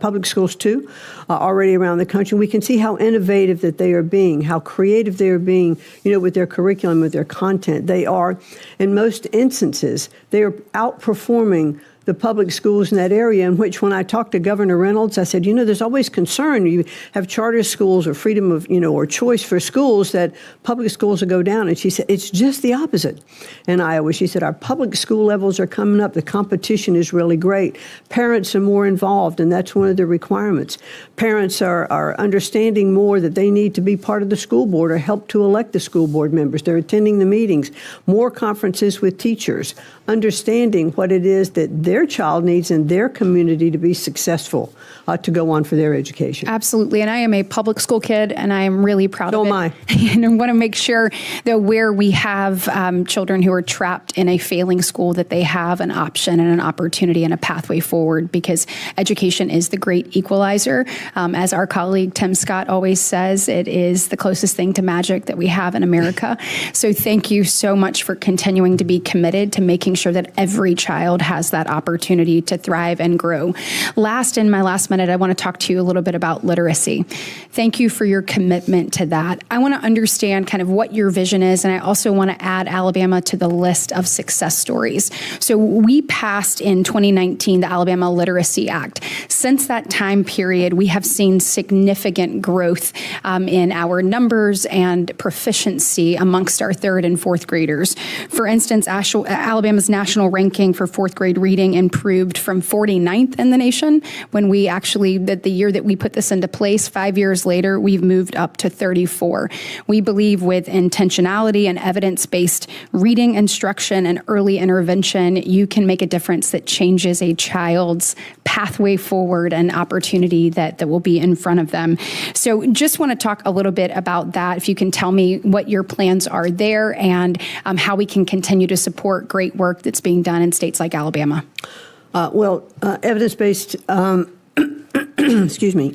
public schools, too, already around the country. We can see how innovative that they are being, how creative they are being, with their curriculum, with their content. They are, in most instances, they are outperforming the public schools in that area, in which when I talked to Governor Reynolds, I said, there's always concern. You have charter schools or freedom of, or choice for schools that public schools will go down. And she said, it's just the opposite in Iowa. She said, our public school levels are coming up. The competition is really great. Parents are more involved, and that's one of the requirements. Parents are understanding more that they need to be part of the school board or help to elect the school board members. They're attending the meetings, more conferences with teachers, understanding what it is that their child needs in their community to be successful, to go on for their education. Absolutely. And I am a public school kid, and I am really proud of it. So am I. And I want to make sure that where we have children who are trapped in a failing school, that they have an option and an opportunity and a pathway forward, because education is the great equalizer. As our colleague Tim Scott always says, it is the closest thing to magic that we have in America. So thank you so much for continuing to be committed to making sure that every child has that opportunity to thrive and grow. In my last minute, I want to talk to you a little bit about literacy. Thank you for your commitment to that. I want to understand kind of what your vision is, and I also want to add Alabama to the list of success stories. So we passed in 2019 the Alabama Literacy Act. Since that time period, we have seen significant growth in our numbers and proficiency amongst our third and fourth graders. For instance, Alabama's national ranking for fourth grade reading improved from 49th in the nation when we the year that we put this into place. 5 years later, we've moved up to 34. We believe with intentionality and evidence-based reading instruction and early intervention, you can make a difference that changes a child's pathway forward and opportunity that will be in front of them. So just want to talk a little bit about that. If you can tell me what your plans are there and how we can continue to support great work that's being done in states like Alabama. Evidence-based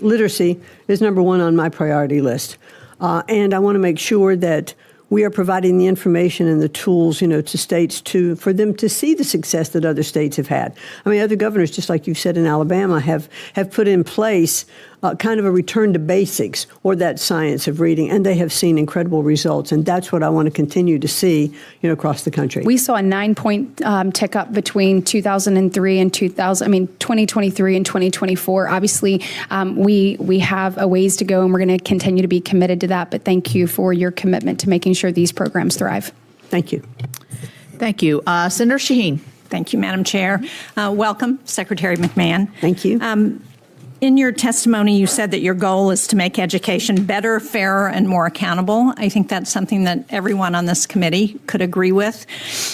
literacy is number one on my priority list. And I want to make sure that we are providing the information and the tools, to states for them to see the success that other states have had. I mean, other governors, just like you said in Alabama, have put in place kind of a return to basics or that science of reading, and they have seen incredible results. And that's what I want to continue to see, across the country. We saw a 9-point tick up between 2003 and 2023 and 2024. Obviously, we have a ways to go, and we're going to continue to be committed to that. But thank you for your commitment to making sure these programs thrive. Thank you. Thank you. Senator Shaheen. Thank you, Madam Chair. Welcome, Secretary McMahon. Thank you. In your testimony, you said that your goal is to make education better, fairer, and more accountable. I think that's something that everyone on this committee could agree with.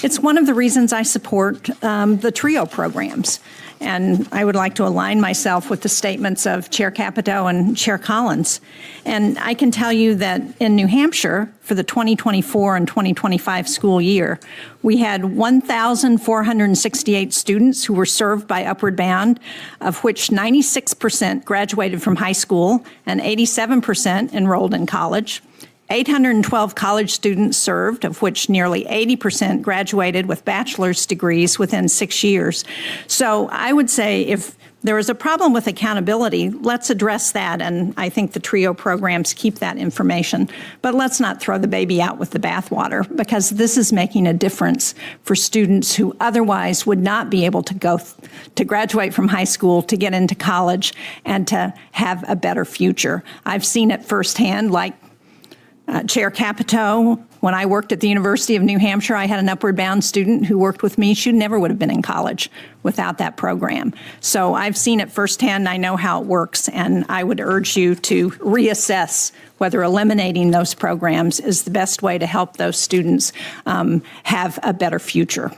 It's one of the reasons I support the TRIO programs. And I would like to align myself with the statements of Chair Capito and Chair Collins. And I can tell you that in New Hampshire, for the 2024 and 2025 school year, we had 1,468 students who were served by Upward Bound, of which 96% graduated from high school and 87% enrolled in college. 812 college students served, of which nearly 80% graduated with bachelor's degrees within 6 years. So I would say if there is a problem with accountability, let's address that, and I think the TRIO programs keep that information. But let's not throw the baby out with the bathwater, because this is making a difference for students who otherwise would not be able to to graduate from high school, to get into college, and to have a better future. I've seen it firsthand, like Chair Capito, when I worked at the University of New Hampshire, I had an Upward Bound student who worked with me. She never would have been in college without that program. So I've seen it firsthand. I know how it works, and I would urge you to reassess whether eliminating those programs is the best way to help those students have a better future.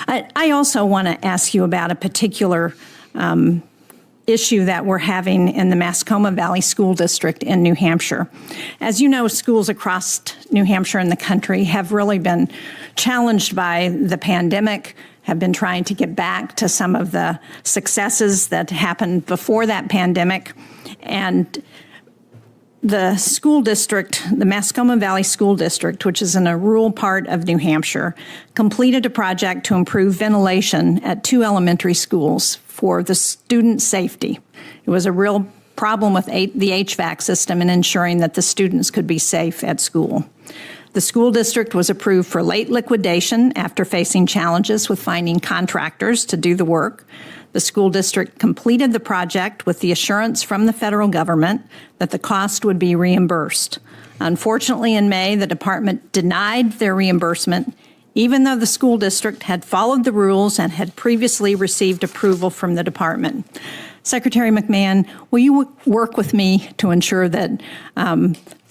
I also want to ask you about a particular issue that we're having in the Mascoma Valley School District in New Hampshire. As you know, schools across New Hampshire and the country have really been challenged by the pandemic, have been trying to get back to some of the successes that happened before that pandemic. And the school district, the Mascoma Valley School District, which is in a rural part of New Hampshire, completed a project to improve ventilation at 2 elementary schools for the student safety. It was a real problem with the HVAC system in ensuring that the students could be safe at school. The school district was approved for late liquidation after facing challenges with finding contractors to do the work. The school district completed the project with the assurance from the federal government that the cost would be reimbursed. Unfortunately, in May, the department denied their reimbursement, even though the school district had followed the rules and had previously received approval from the department. Secretary McMahon, will you work with me to ensure that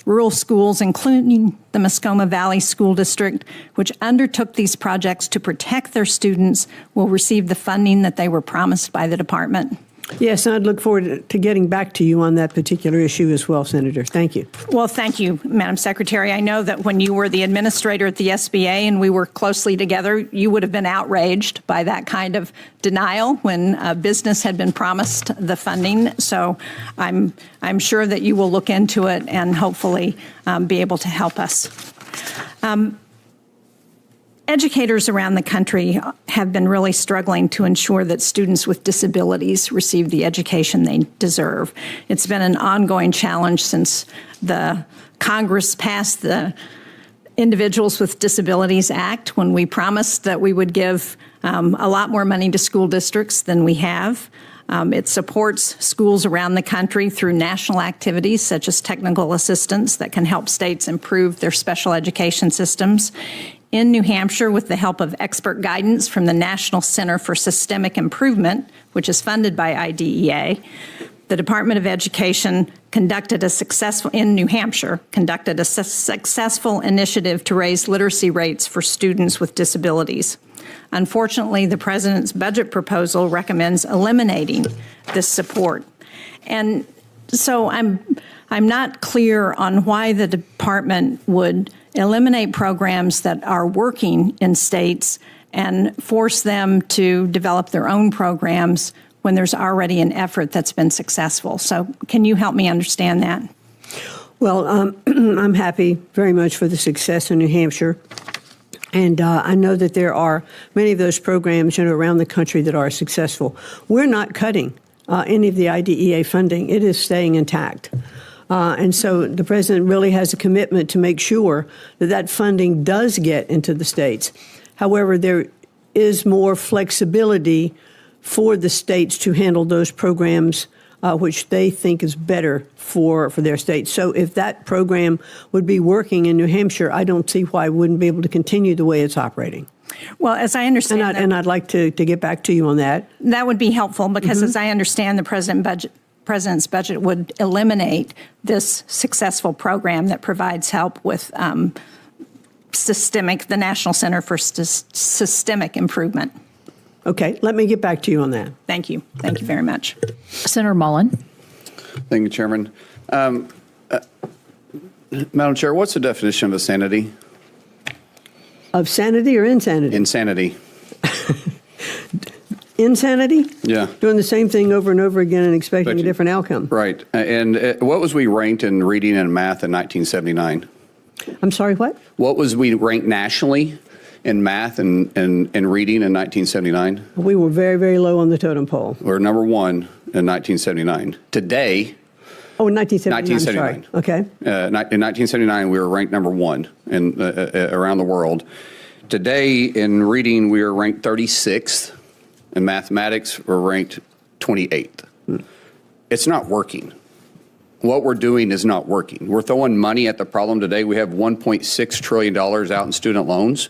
rural schools, including the Mascoma Valley School District, which undertook these projects to protect their students, will receive the funding that they were promised by the department? Yes, and I'd look forward to getting back to you on that particular issue as well, Senator. Thank you. Well, thank you, Madam Secretary. I know that when you were the administrator at the SBA and we worked closely together, you would have been outraged by that kind of denial when business had been promised the funding. So I'm sure that you will look into it and hopefully be able to help us. Educators around the country have been really struggling to ensure that students with disabilities receive the education they deserve. It's been an ongoing challenge since the Congress passed the Individuals with Disabilities Act, when we promised that we would give a lot more money to school districts than we have. It supports schools around the country through national activities such as technical assistance that can help states improve their special education systems. In New Hampshire, with the help of expert guidance from the National Center for Systemic Improvement, which is funded by IDEA, the Department of Education conducted a successful initiative to raise literacy rates for students with disabilities. Unfortunately, the president's budget proposal recommends eliminating this support. And so I'm not clear on why the department would eliminate programs that are working in states and force them to develop their own programs when there's already an effort that's been successful. So can you help me understand that? Well, I'm happy very much for the success in New Hampshire. And I know that there are many of those programs around the country that are successful. We're not cutting any of the IDEA funding. It is staying intact. And so the president really has a commitment to make sure that that funding does get into the states. However, there is more flexibility for the states to handle those programs which they think is better for their state. So if that program would be working in New Hampshire, I don't see why it wouldn't be able to continue the way it's operating. Well, as I understand and I'd like to get back to you on that. That would be helpful because as I understand the president's budget would eliminate this successful program that provides help with the National Center for Systemic Improvement. Okay, let me get back to you on that. Thank you. Thank you very much. Senator Mullen. Thank you, Chairman. Madam Chair, what's the definition of insanity? Of sanity or insanity? Insanity. Insanity? Yeah. Doing the same thing over and over again and expecting a different outcome. Right. And what was we ranked in reading and math in 1979? I'm sorry, what? What was we ranked nationally in math and reading in 1979? We were very, very low on the totem pole. We were number one in 1979. Today... Oh, in 1979. 1979. Sorry. Okay. In 1979, we were ranked number one around the world. Today, in reading, we are ranked 36th. In mathematics, we're ranked 28th. It's not working. What we're doing is not working. We're throwing money at the problem today. We have $1.6 trillion out in student loans.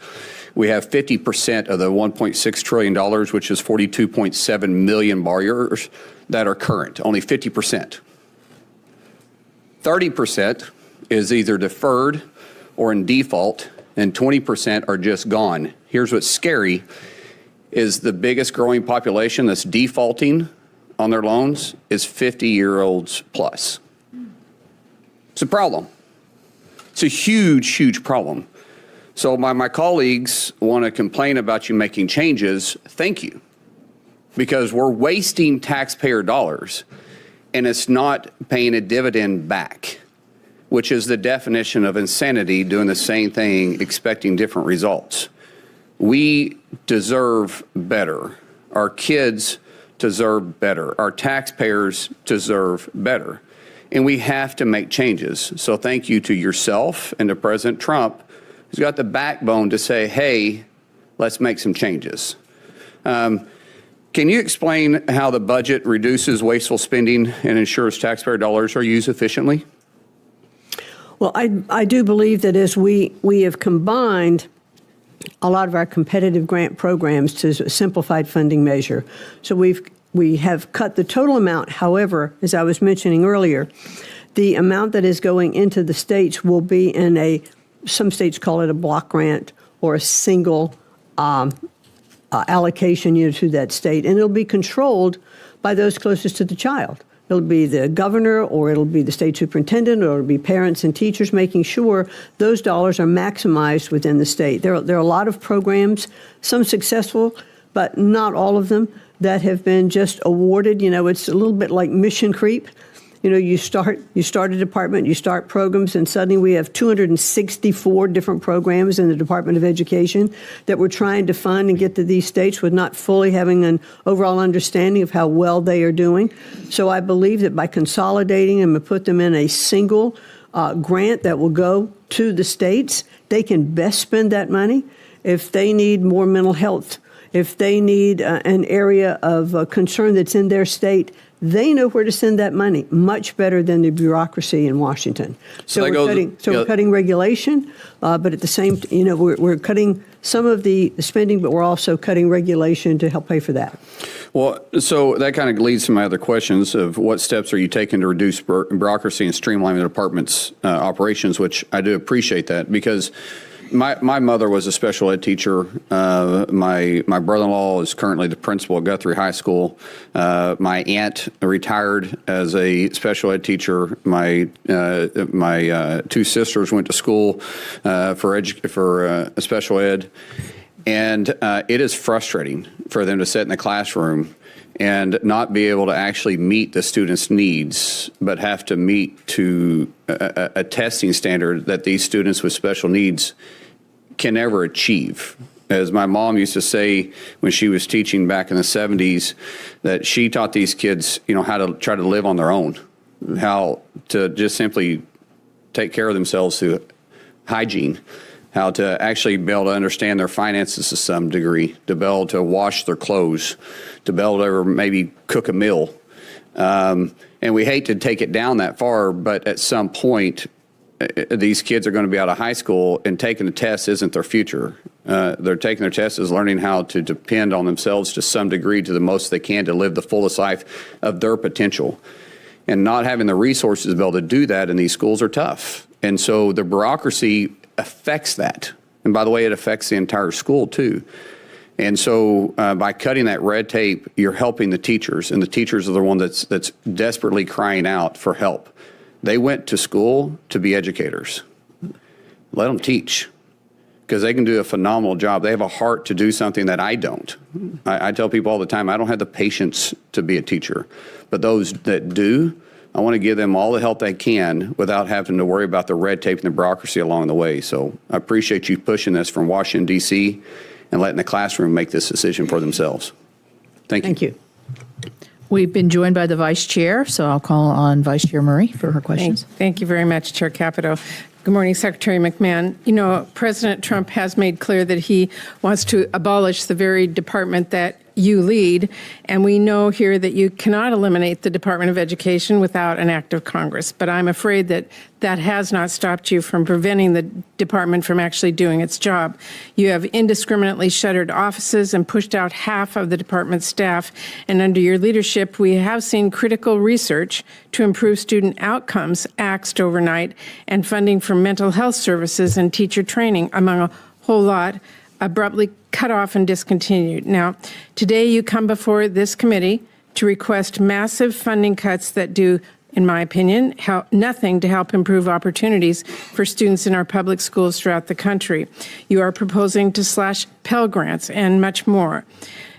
We have 50% of the $1.6 trillion, which is 42.7 million borrowers, that are current, only 50%. 30% is either deferred or in default, and 20% are just gone. Here's what's scary, is the biggest growing population that's defaulting on their loans is 50-year-olds plus. It's a problem. It's a huge, huge problem. So my colleagues want to complain about you making changes. Thank you. Because we're wasting taxpayer dollars and it's not paying a dividend back, which is the definition of insanity, doing the same thing, expecting different results. We deserve better. Our kids deserve better. Our taxpayers deserve better. And we have to make changes. So thank you to yourself and to President Trump, who's got the backbone to say, hey, let's make some changes. Can you explain how the budget reduces wasteful spending and ensures taxpayer dollars are used efficiently? Well, I do believe that as we have combined a lot of our competitive grant programs to a simplified funding measure. So we have cut the total amount. However, as I was mentioning earlier, the amount that is going into the states will be in some states call it a block grant or a single allocation to that state, and it'll be controlled by those closest to the child. It'll be the governor, or it'll be the state superintendent, or it'll be parents and teachers making sure those dollars are maximized within the state. There are a lot of programs, some successful, but not all of them, that have been just awarded. It's a little bit like mission creep. You start a department, you start programs, and suddenly we have 264 different programs in the Department of Education that we're trying to fund and get to these states with not fully having an overall understanding of how well they are doing. So I believe that by consolidating them and put them in a single grant that will go to the states, they can best spend that money. If they need more mental health, if they need an area of concern that's in their state, they know where to send that money much better than the bureaucracy in Washington. So we're cutting regulation, but at the same, we're cutting some of the spending, but we're also cutting regulation to help pay for that. Well, so that kind of leads to my other questions of what steps are you taking to reduce bureaucracy and streamline the department's operations, which I do appreciate that, because My mother was a special ed teacher. My brother-in-law is currently the principal at Guthrie High School. My aunt retired as a special ed teacher. My two sisters went to school for special ed, and it is frustrating for them to sit in the classroom and not be able to actually meet the students' needs, but have to meet to a testing standard that these students with special needs can never achieve. As my mom used to say when she was teaching back in the 70s, that she taught these kids, how to try to live on their own, how to just simply take care of themselves through hygiene, how to actually be able to understand their finances to some degree, to be able to wash their clothes, to be able to maybe cook a meal. And we hate to take it down that far, but at some point, these kids are going to be out of high school, and taking the test isn't their future. They're taking their test as learning how to depend on themselves to some degree, to the most they can, to live the fullest life of their potential. And not having the resources to be able to do that in these schools are tough. And so the bureaucracy affects that. And by the way, it affects the entire school too. And so by cutting that red tape, you're helping the teachers, and the teachers are the one that's desperately crying out for help. They went to school to be educators. Let them teach, because they can do a phenomenal job. They have a heart to do something that I don't. I tell people all the time, I don't have the patience to be a teacher, but those that do, I want to give them all the help they can without having to worry about the red tape and the bureaucracy along the way. So I appreciate you pushing this from Washington, D.C., and letting the classroom make this decision for themselves. Thank you. Thank you. We've been joined by the Vice Chair, so I'll call on Vice Chair Murray for her questions. Thank you very much, Chair Capito. Good morning, Secretary McMahon. President Trump has made clear that he wants to abolish the very department that you lead, and we know here that you cannot eliminate the Department of Education without an act of Congress. But I'm afraid that that has not stopped you from preventing the department from actually doing its job. You have indiscriminately shuttered offices and pushed out half of the department's staff, and under your leadership, we have seen critical research to improve student outcomes axed overnight, and funding for mental health services and teacher training, among a whole lot, abruptly cut off and discontinued. Now, today you come before this committee to request massive funding cuts that do, in my opinion, nothing to help improve opportunities for students in our public schools throughout the country. You are proposing to slash Pell Grants and much more.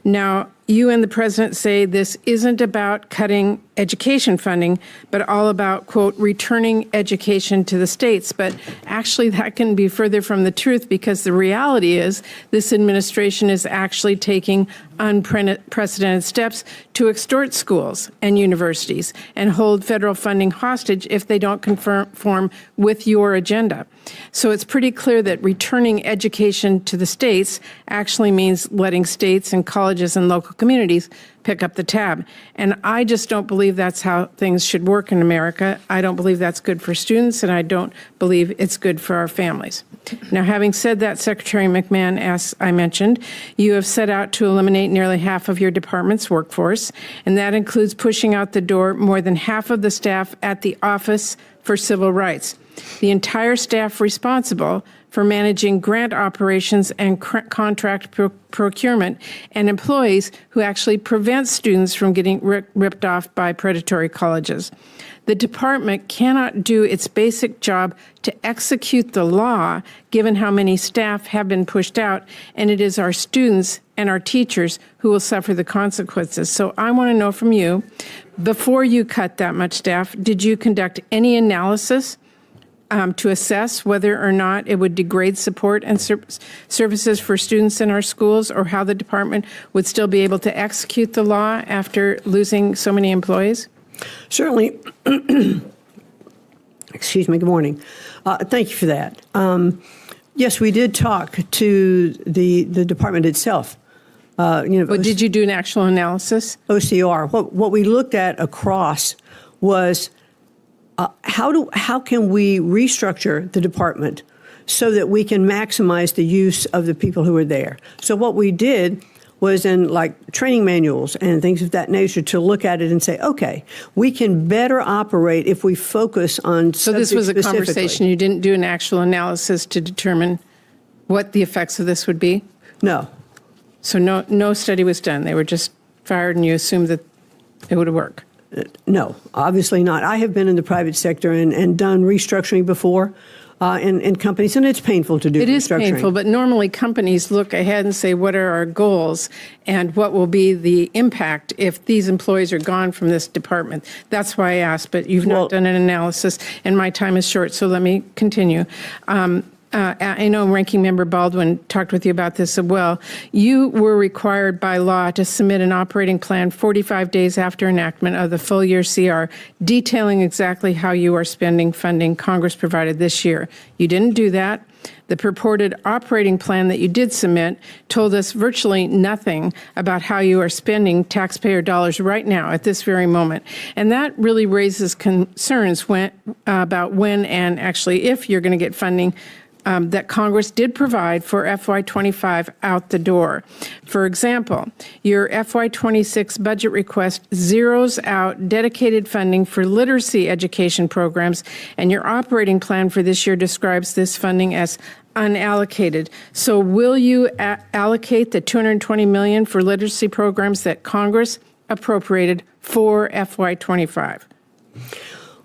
Now, you and the president say this isn't about cutting education funding, but all about, quote, returning education to the states. But actually, that can be further from the truth, because the reality is this administration is actually taking unprecedented steps to extort schools and universities and hold federal funding hostage if they don't conform with your agenda. So it's pretty clear that returning education to the states actually means letting states and colleges and local communities pick up the tab. And I just don't believe that's how things should work in America. I don't believe that's good for students, and I don't believe it's good for our families. Now, having said that, Secretary McMahon, as I mentioned, you have set out to eliminate nearly half of your department's workforce, and that includes pushing out the door more than half of the staff at the Office for Civil Rights. The entire staff responsible for managing grant operations and contract procurement, and employees who actually prevent students from getting ripped off by predatory colleges. The department cannot do its basic job to execute the law, given how many staff have been pushed out, and it is our students and our teachers who will suffer the consequences. So I want to know from you, before you cut that much staff, did you conduct any analysis to assess whether or not it would degrade support and services for students in our schools, or how the department would still be able to execute the law after losing so many employees? Certainly. Excuse me. Good morning. Thank you for that. Yes, we did talk to the department itself. But did you do an actual analysis? OCR. What we looked at across was how can we restructure the department so that we can maximize the use of the people who are there. So what we did was in like training manuals and things of that nature to look at it and say, okay, we can better operate if we focus on. So this was a conversation. You didn't do an actual analysis to determine what the effects of this would be? No. So no study was done. They were just fired, and you assumed that it would work. No, obviously not. I have been in the private sector and done restructuring before in companies, and it's painful to do restructuring. It is painful, but normally companies look ahead and say, what are our goals and what will be the impact if these employees are gone from this department? That's why I asked, but you've not done an analysis, and my time is short, so let me continue. I know Ranking Member Baldwin talked with you about this as well. You were required by law to submit an operating plan 45 days after enactment of the full year CR, detailing exactly how you are spending funding Congress provided this year. You didn't do that. The purported operating plan that you did submit told us virtually nothing about how you are spending taxpayer dollars right now at this very moment. And that really raises concerns about when and actually if you're going to get funding that Congress did provide for FY25 out the door. For example, your FY26 budget request zeroes out dedicated funding for literacy education programs, and your operating plan for this year describes this funding as unallocated. So will you allocate the $220 million for literacy programs that Congress appropriated for FY25?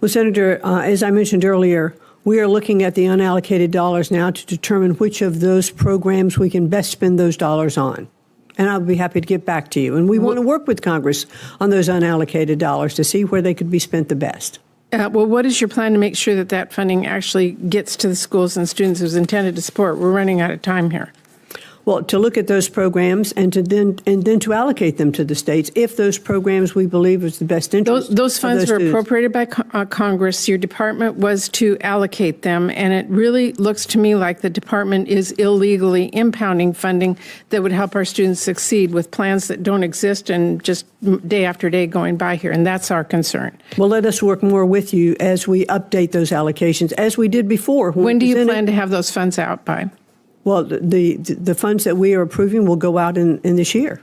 Well, Senator, as I mentioned earlier, we are looking at the unallocated dollars now to determine which of those programs we can best spend those dollars on. And I'll be happy to get back to you. And we want to work with Congress on those unallocated dollars to see where they could be spent the best. Well, what is your plan to make sure that that funding actually gets to the schools and students it was intended to support? We're running out of time here. Well, to look at those programs and then to allocate them to the states if those programs we believe is the best interest. Those funds were appropriated by Congress. Your department was to allocate them, and it really looks to me like the department is illegally impounding funding that would help our students succeed with plans that don't exist and just day after day going by here, and that's our concern. Well, let us work more with you as we update those allocations, as we did before. When do you plan to have those funds out by? Well, the funds that we are approving will go out in this year.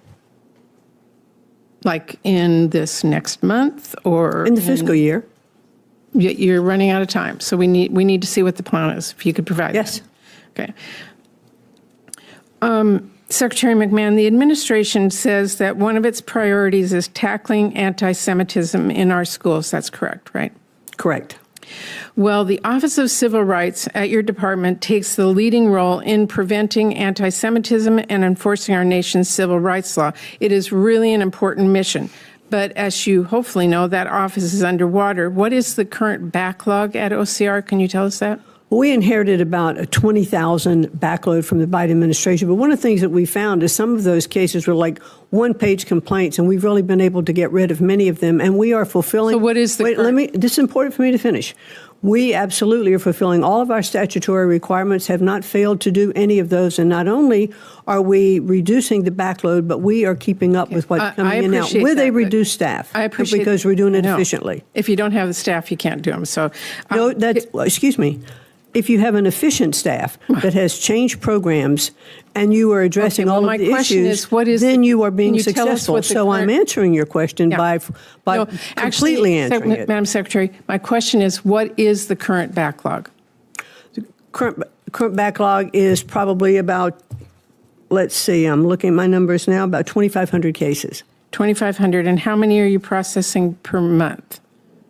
Like in this next month or? In the fiscal year. You're running out of time, so we need to see what the plan is, if you could provide Yes. that. Okay. Secretary McMahon, the administration says that one of its priorities is tackling anti-Semitism in our schools. That's correct, right? Correct. Well, the Office of Civil Rights at your department takes the leading role in preventing anti-Semitism and enforcing our nation's civil rights law. It is really an important mission. But as you hopefully know, that office is underwater. What is the current backlog at OCR? Can you tell us that? Well, we inherited about a 20,000 backload from the Biden administration. But one of the things that we found is some of those cases were like one-page complaints, and we've really been able to get rid of many of them. And we are fulfilling. So what is the this is important for me to finish. We absolutely are fulfilling all of our statutory requirements, have not failed to do any of those. And not only are we reducing the backload, but we are keeping up with what's coming in now with a reduced staff. I appreciate because we're doing it efficiently. If you don't have the staff, you can't do them. So no, excuse me. If you have an efficient staff that has changed programs and you are addressing all of the issues, then you are being successful. So I'm answering your question by completely answering it. Madam Secretary, my question is, what is the current backlog? The current backlog is probably about, let's see, I'm looking at my numbers now, about 2,500 cases. 2,500. And how many are you processing per month?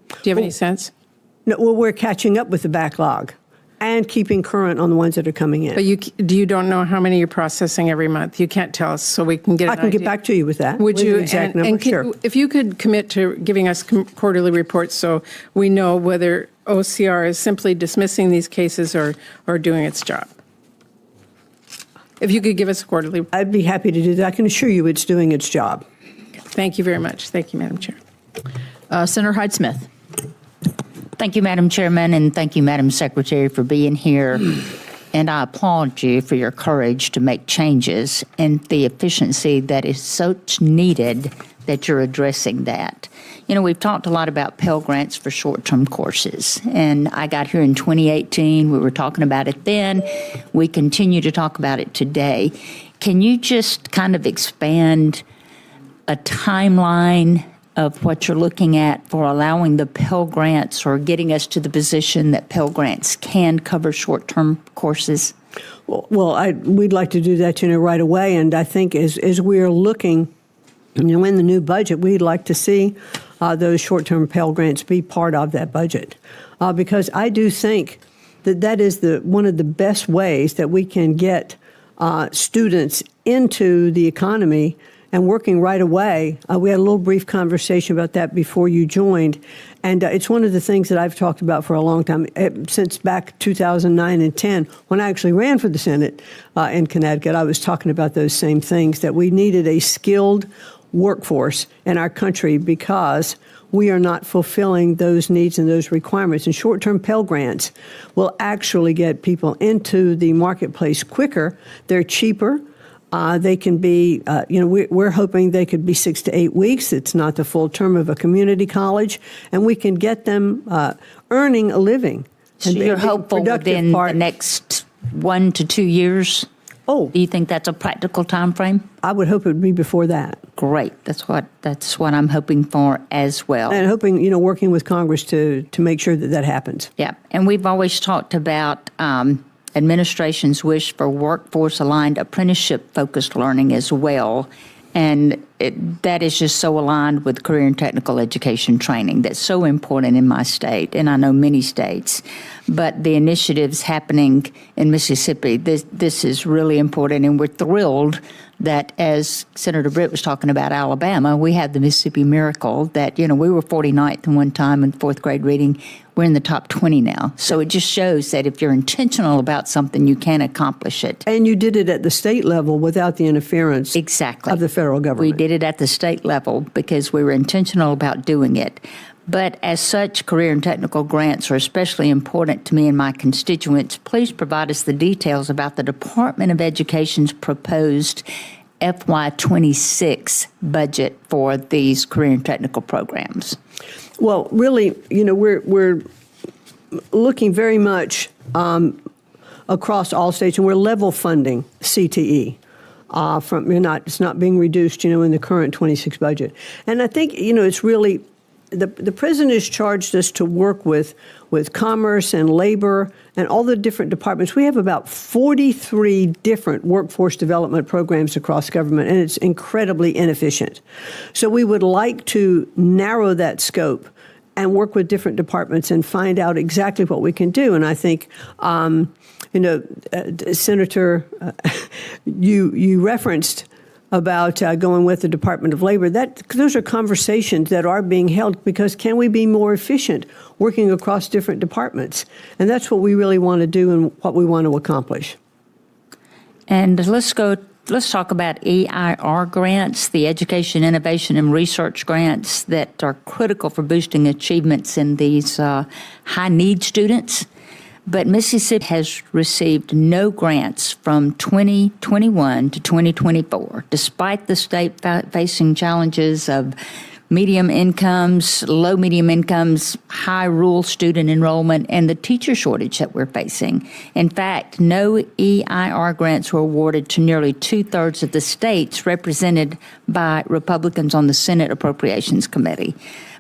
Do you have any sense? No, well, we're catching up with the backlog and keeping current on the ones that are coming in. But you don't know how many you're processing every month. You can't tell us, so we can get. I can get back to you with that. Would you? The exact number? Sure. If you could commit to giving us quarterly reports, so we know whether OCR is simply dismissing these cases or doing its job. If you could give us a quarterly. I'd be happy to do that. I can assure you it's doing its job. Thank you very much. Thank you, Madam Chair. Senator Hyde-Smith. Thank you, Madam Chairman, and thank you, Madam Secretary, for being here. And I applaud you for your courage to make changes and the efficiency that is so needed that you're addressing that. You know, we've talked a lot about Pell Grants for short-term courses, and I got here in 2018. We were talking about it then. We continue to talk about it today. Can you just kind of expand a timeline of what you're looking at for allowing the Pell Grants or getting us to the position that Pell Grants can cover short-term courses? Well, we'd like to do that, right away. And I think as we're looking, in the new budget, we'd like to see those short-term Pell Grants be part of that budget, because I do think that is one of the best ways that we can get students into the economy and working right away. We had a little brief conversation about that before you joined, and it's one of the things that I've talked about for a long time, since back 2009 and 10, when I actually ran for the Senate in Connecticut. I was talking about those same things, that we needed a skilled workforce in our country because we are not fulfilling those needs and those requirements. And short-term Pell Grants will actually get people into the marketplace quicker. They're cheaper. They can be, we're hoping they could be 6 to 8 weeks. It's not the full term of a community college. And we can get them earning a living. So you're hopeful within the next 1 to 2 years? Oh. Do you think that's a practical time frame? I would hope it would be before that. Great. That's what I'm hoping for as well. And hoping, working with Congress to make sure that happens. Yeah. And we've always talked about administration's wish for workforce-aligned apprenticeship-focused learning as well. And that is just so aligned with career and technical education training. That's so important in my state, and I know many states. But the initiatives happening in Mississippi, this is really important, and we're thrilled that, as Senator Britt was talking about Alabama, we had the Mississippi Miracle that, we were 49th in one time in fourth grade reading. We're in the top 20 now. So it just shows that if you're intentional about something, you can accomplish it. And you did it at the state level without the interference of the federal government. We did it at the state level because we were intentional about doing it. But as such, career and technical grants are especially important to me and my constituents. Please provide us the details about the Department of Education's proposed FY26 budget for these career and technical programs. Well, really, we're looking very much across all states, and we're level funding CTE. It's not being reduced, in the current 26 budget. And I think, it's really the president has charged us to work with commerce and labor and all the different departments. We have about 43 different workforce development programs across government, and it's incredibly inefficient. So we would like to narrow that scope and work with different departments and find out exactly what we can do. And I think, Senator, you referenced about going with the Department of Labor. Those are conversations that are being held because can we be more efficient working across different departments? And that's what we really want to do and what we want to accomplish. And let's talk about EIR grants, the Education, Innovation, and Research grants that are critical for boosting achievements in these high-need students. But Mississippi has received no grants from 2021 to 2024, despite the state facing challenges of medium incomes, low medium incomes, high rural student enrollment, and the teacher shortage that we're facing. In fact, no EIR grants were awarded to nearly 2/3 of the states represented by Republicans on the Senate Appropriations Committee.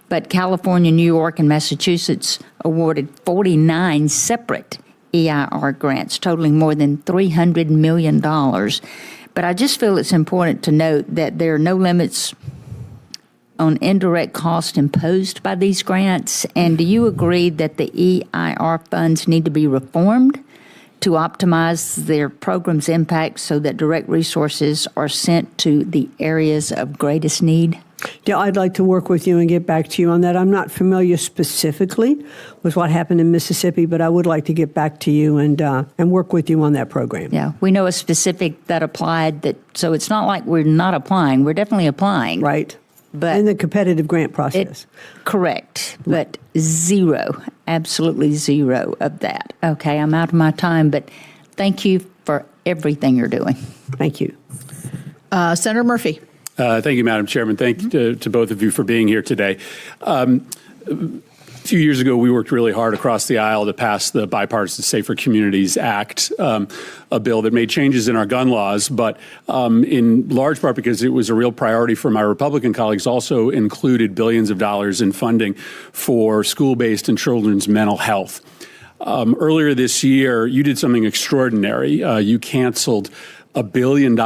But California, New York, and Massachusetts awarded 49 separate EIR grants, totaling more than $300 million. But I just feel it's important to note that there are no limits on indirect cost imposed by these grants. And do you agree that the EIR funds need to be reformed to optimize their program's impact so that direct resources are sent to the areas of greatest need? Yeah, I'd like to work with you and get back to you on that. I'm not familiar specifically with what happened in Mississippi, but I would like to get back to you and work with you on that program. Yeah, we know a specific that applied, so it's not like we're not applying. We're definitely applying. Right. But in the competitive grant process. Correct. But zero, absolutely zero of that. Okay, I'm out of my time, but thank you for everything you're doing. Thank you. Senator Murphy. Thank you, Madam Chairman. Thank you to both of you for being here today. A few years ago, we worked really hard across the aisle to pass the Bipartisan Safer Communities Act, a bill that made changes in our gun laws, but in large part because it was a real priority for my Republican colleagues, also included billions of dollars in funding for school-based and children's mental health. Earlier this year, you did something extraordinary. You canceled $1 billion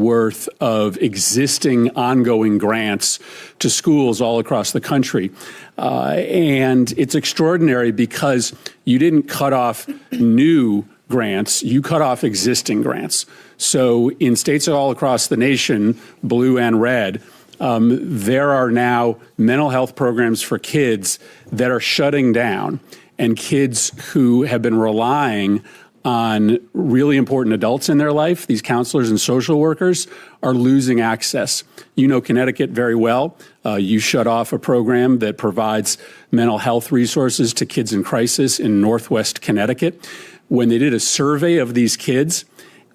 worth of existing ongoing grants to schools all across the country. And it's extraordinary because you didn't cut off new grants, you cut off existing grants. So in states all across the nation, blue and red, there are now mental health programs for kids that are shutting down, and kids who have been relying on really important adults in their life, these counselors and social workers, are losing access. You know Connecticut very well. You shut off a program that provides mental health resources to kids in crisis in Northwest Connecticut. When they did a survey of these kids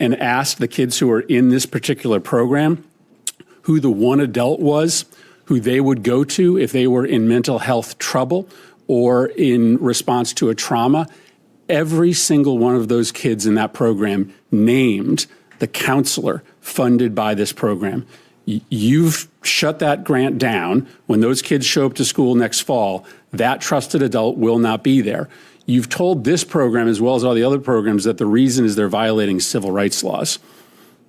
and asked the kids who are in this particular program who the one adult was who they would go to if they were in mental health trouble or in response to a trauma, every single one of those kids in that program named the counselor funded by this program. You've shut that grant down. When those kids show up to school next fall, that trusted adult will not be there. You've told this program, as well as all the other programs, that the reason is they're violating civil rights laws.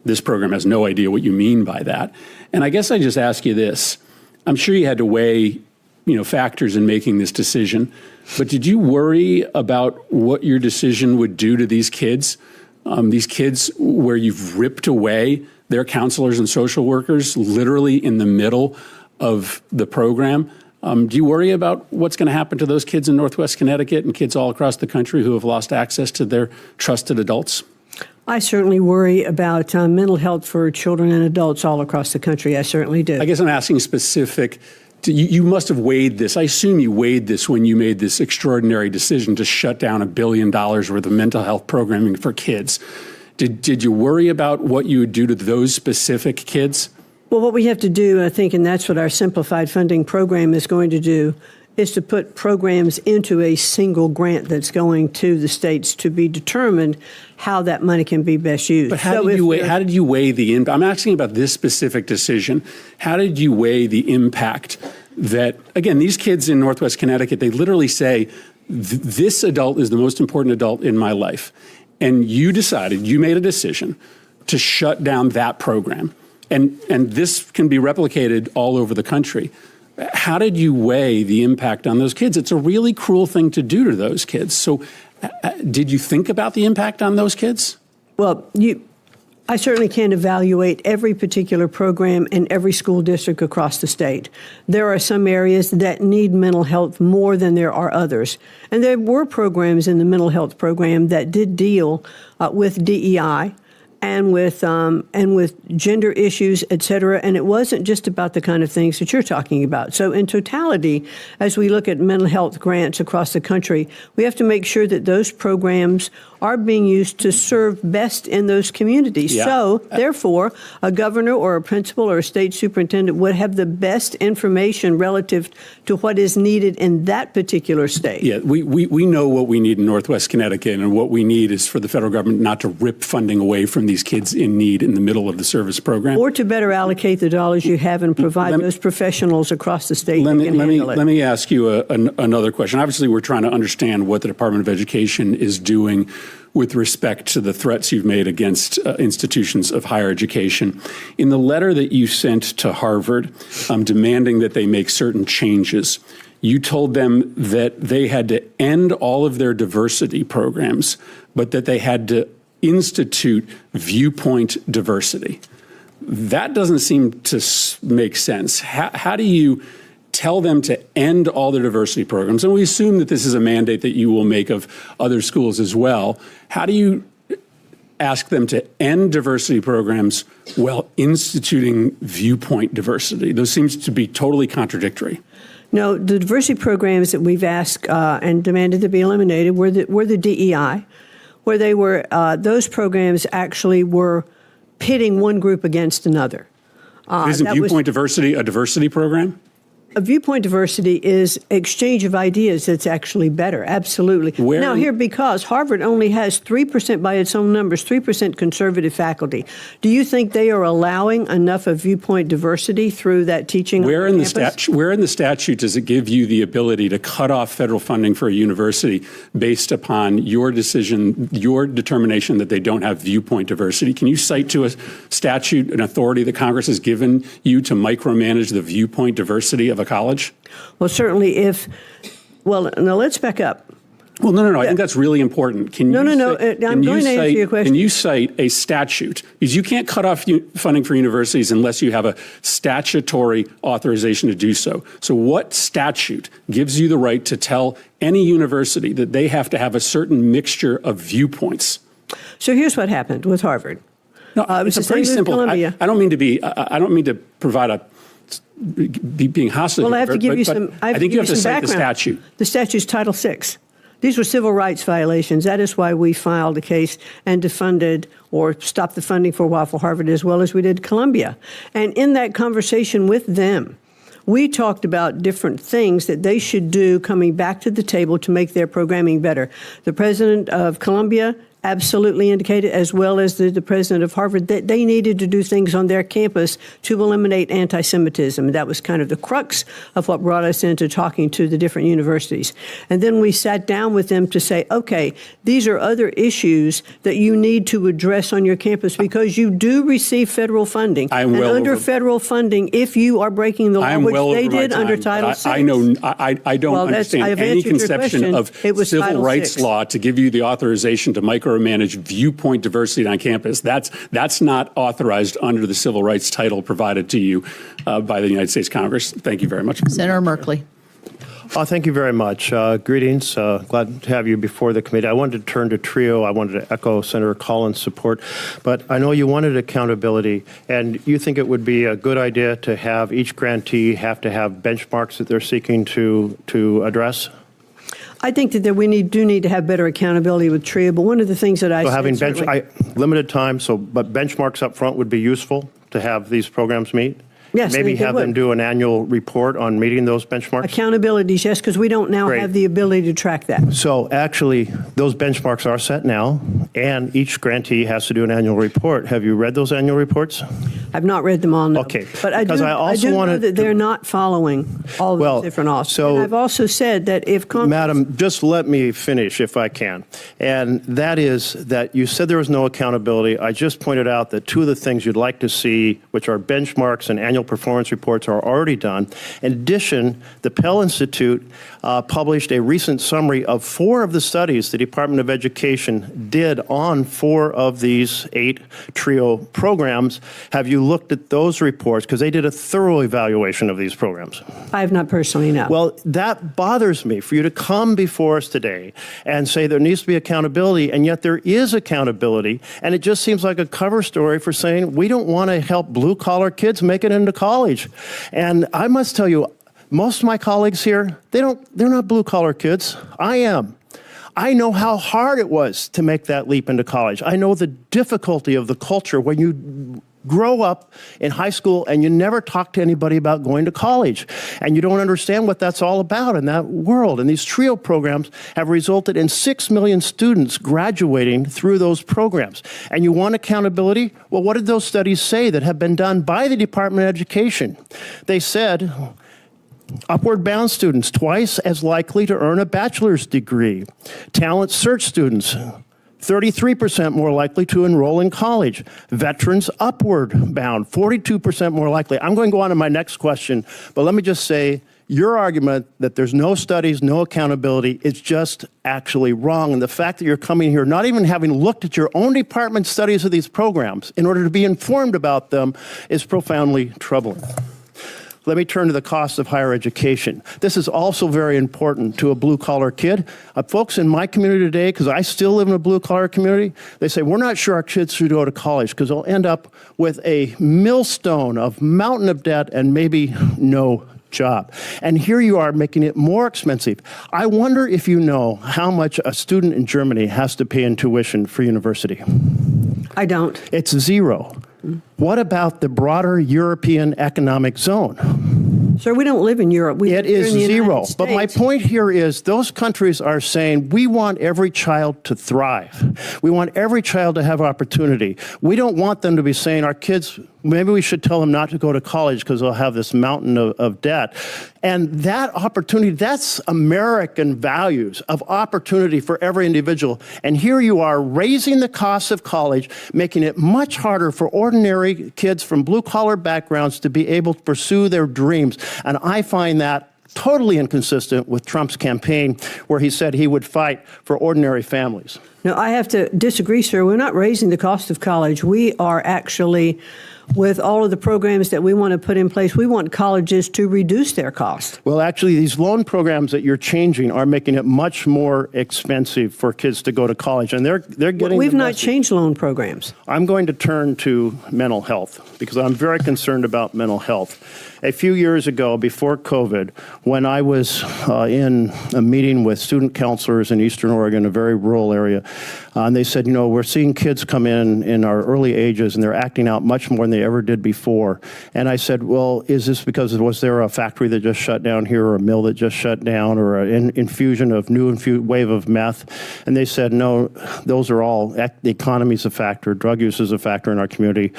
This program has no idea what you mean by that. And I guess I just ask you this. I'm sure you had to weigh, factors in making this decision, but did you worry about what your decision would do to these kids where you've ripped away their counselors and social workers literally in the middle of the program? Do you worry about what's going to happen to those kids in Northwest Connecticut and kids all across the country who have lost access to their trusted adults? I certainly worry about mental health for children and adults all across the country. I certainly do. I guess I'm asking specific. You must have weighed this. I assume you weighed this when you made this extraordinary decision to shut down $1 billion worth of mental health programming for kids. Did you worry about what you would do to those specific kids? Well, what we have to do, I think, and that's what our simplified funding program is going to do, is to put programs into a single grant that's going to the states to be determined how that money can be best used. But how did you weigh the impact? I'm asking about this specific decision. How did you weigh the impact that, again, these kids in Northwest Connecticut, they literally say, this adult is the most important adult in my life. And you made a decision to shut down that program. And this can be replicated all over the country. How did you weigh the impact on those kids? It's a really cruel thing to do to those kids. So did you think about the impact on those kids? Well, I certainly can't evaluate every particular program in every school district across the state. There are some areas that need mental health more than there are others. And there were programs in the mental health program that did deal with DEI and with gender issues, et cetera. And it wasn't just about the kind of things that you're talking about. So in totality, as we look at mental health grants across the country, we have to make sure that those programs are being used to serve best in those communities. Yeah. So, therefore, a governor or a principal or a state superintendent would have the best information relative to what is needed in that particular state. Yeah, we know what we need in Northwest Connecticut, and what we need is for the federal government not to rip funding away from these kids in need in the middle of the service program. Or to better allocate the dollars you have and provide those professionals across the state let me ask you another question. Obviously, we're trying to understand what the Department of Education is doing with respect to the threats you've made against institutions of higher education. In the letter that you sent to Harvard demanding that they make certain changes, you told them that they had to end all of their diversity programs, but that they had to institute viewpoint diversity. That doesn't seem to make sense. How do you tell them to end all their diversity programs? And we assume that this is a mandate that you will make of other schools as well. How do you ask them to end diversity programs while instituting viewpoint diversity? Those seems to be totally contradictory. No, the diversity programs that we've asked and demanded to be eliminated were the DEI, where they were those programs actually were pitting one group against another. Isn't viewpoint diversity a diversity program? a viewpoint diversity is exchange of ideas that's actually better. Absolutely. Because Harvard only has 3%, by its own numbers, 3% conservative faculty. Do you think they are allowing enough of viewpoint diversity through that teaching? Where in the statute does it give you the ability to cut off federal funding for a university based upon your decision, your determination that they don't have viewpoint diversity? Can you cite to a statute, an authority that Congress has given you to micromanage the viewpoint diversity of a college? Well, certainly now let's back up. Well, no. I think that's really important. I'm going to answer your question. Can you cite a statute? Because you can't cut off funding for universities unless you have a statutory authorization to do so. So what statute gives you the right to tell any university that they have to have a certain mixture of viewpoints? So here's what happened with Harvard. No, it's a pretty simple. I don't mean to provide being hostile. Well, I have to give you some. I think you have to cite the statute. The statute's Title VI. These were civil rights violations. That is why we filed a case and defunded or stopped the funding for a while for Harvard, as well as we did Columbia. And in that conversation with them, we talked about different things that they should do coming back to the table to make their programming better. The president of Columbia absolutely indicated, as well as the president of Harvard, that they needed to do things on their campus to eliminate anti-Semitism. That was kind of the crux of what brought us into talking to the different universities. And then we sat down with them to say, okay, these are other issues that you need to address on your campus because you do receive federal funding. Under federal funding, if you are breaking the law, which they did under Title VI. I don't understand any conception of civil rights law to give you the authorization to micromanage viewpoint diversity on campus. That's not authorized under the civil rights title provided to you by the United States Congress. Thank you very much. Senator Merkley. Thank you very much. Greetings. Glad to have you before the committee. I wanted to turn to TRIO. I wanted to echo Senator Collins' support, but I know you wanted accountability, and you think it would be a good idea to have each grantee have to have benchmarks that they're seeking to address? I think that we do need to have better accountability with TRIO, but one of the things that limited time, but benchmarks up front would be useful to have these programs meet? Yes, maybe have them do an annual report on meeting those benchmarks? Accountabilities, yes, because we don't now have the ability to track that. So actually, those benchmarks are set now, and each grantee has to do an annual report. Have you read those annual reports? I've not read them all, no. Okay. But I do know that they're not following all the different offices. So, and I've also said that if Congress... Madam, just let me finish if I can. And that is that you said there was no accountability. I just pointed out that two of the things you'd like to see, which are benchmarks and annual performance reports, are already done. In addition, the Pell Institute published a recent summary of 4 of the studies the Department of Education did on 4 of these 8 TRIO programs. Have you looked at those reports? Because they did a thorough evaluation of these programs. I have not personally, no. Well, that bothers me for you to come before us today and say there needs to be accountability, and yet there is accountability, and it just seems like a cover story for saying we don't want to help blue-collar kids make it into college. And I must tell you, most of my colleagues here, they're not blue-collar kids. I am. I know how hard it was to make that leap into college. I know the difficulty of the culture when you grow up in high school and you never talk to anybody about going to college, and you don't understand what that's all about in that world. And these TRIO programs have resulted in 6 million students graduating through those programs. And you want accountability? Well, what did those studies say that have been done by the Department of Education? They said upward bound students twice as likely to earn a bachelor's degree. Talent search students 33% more likely to enroll in college. Veterans upward bound, 42% more likely. I'm going to go on to my next question, but let me just say, your argument that there's no studies, no accountability, is just actually wrong. And the fact that you're coming here not even having looked at your own department studies of these programs in order to be informed about them is profoundly troubling. Let me turn to the cost of higher education. This is also very important to a blue-collar kid. Folks in my community today, because I still live in a blue-collar community, they say, we're not sure our kids should go to college because they'll end up with a millstone of mountain of debt and maybe no job. And here you are making it more expensive. I wonder if you know how much a student in Germany has to pay in tuition for university. I don't. It's 0. What about the broader European economic zone? Sir, we don't live in Europe. It is zero. But my point here is those countries are saying we want every child to thrive. We want every child to have opportunity. We don't want them to be saying our kids, maybe we should tell them not to go to college because they'll have this mountain of debt. And that opportunity, that's American values of opportunity for every individual. And here you are raising the cost of college, making it much harder for ordinary kids from blue-collar backgrounds to be able to pursue their dreams. And I find that totally inconsistent with Trump's campaign, where he said he would fight for ordinary families. No, I have to disagree, sir. We're not raising the cost of college. We are actually, with all of the programs that we want to put in place, we want colleges to reduce their cost. Well, actually, these loan programs that you're changing are making it much more expensive for kids to go to college, and they're getting. We've not changed loan programs. I'm going to turn to mental health because I'm very concerned about mental health. A few years ago, before COVID, when I was in a meeting with student counselors in Eastern Oregon, a very rural area, and they said, you know, we're seeing kids come in our early ages, and they're acting out much more than they ever did before. And I said, well, is this because was there a factory that just shut down here, or a mill that just shut down, or an infusion of wave of meth? And they said, no, those are all, the economy's a factor, drug use is a factor in our community.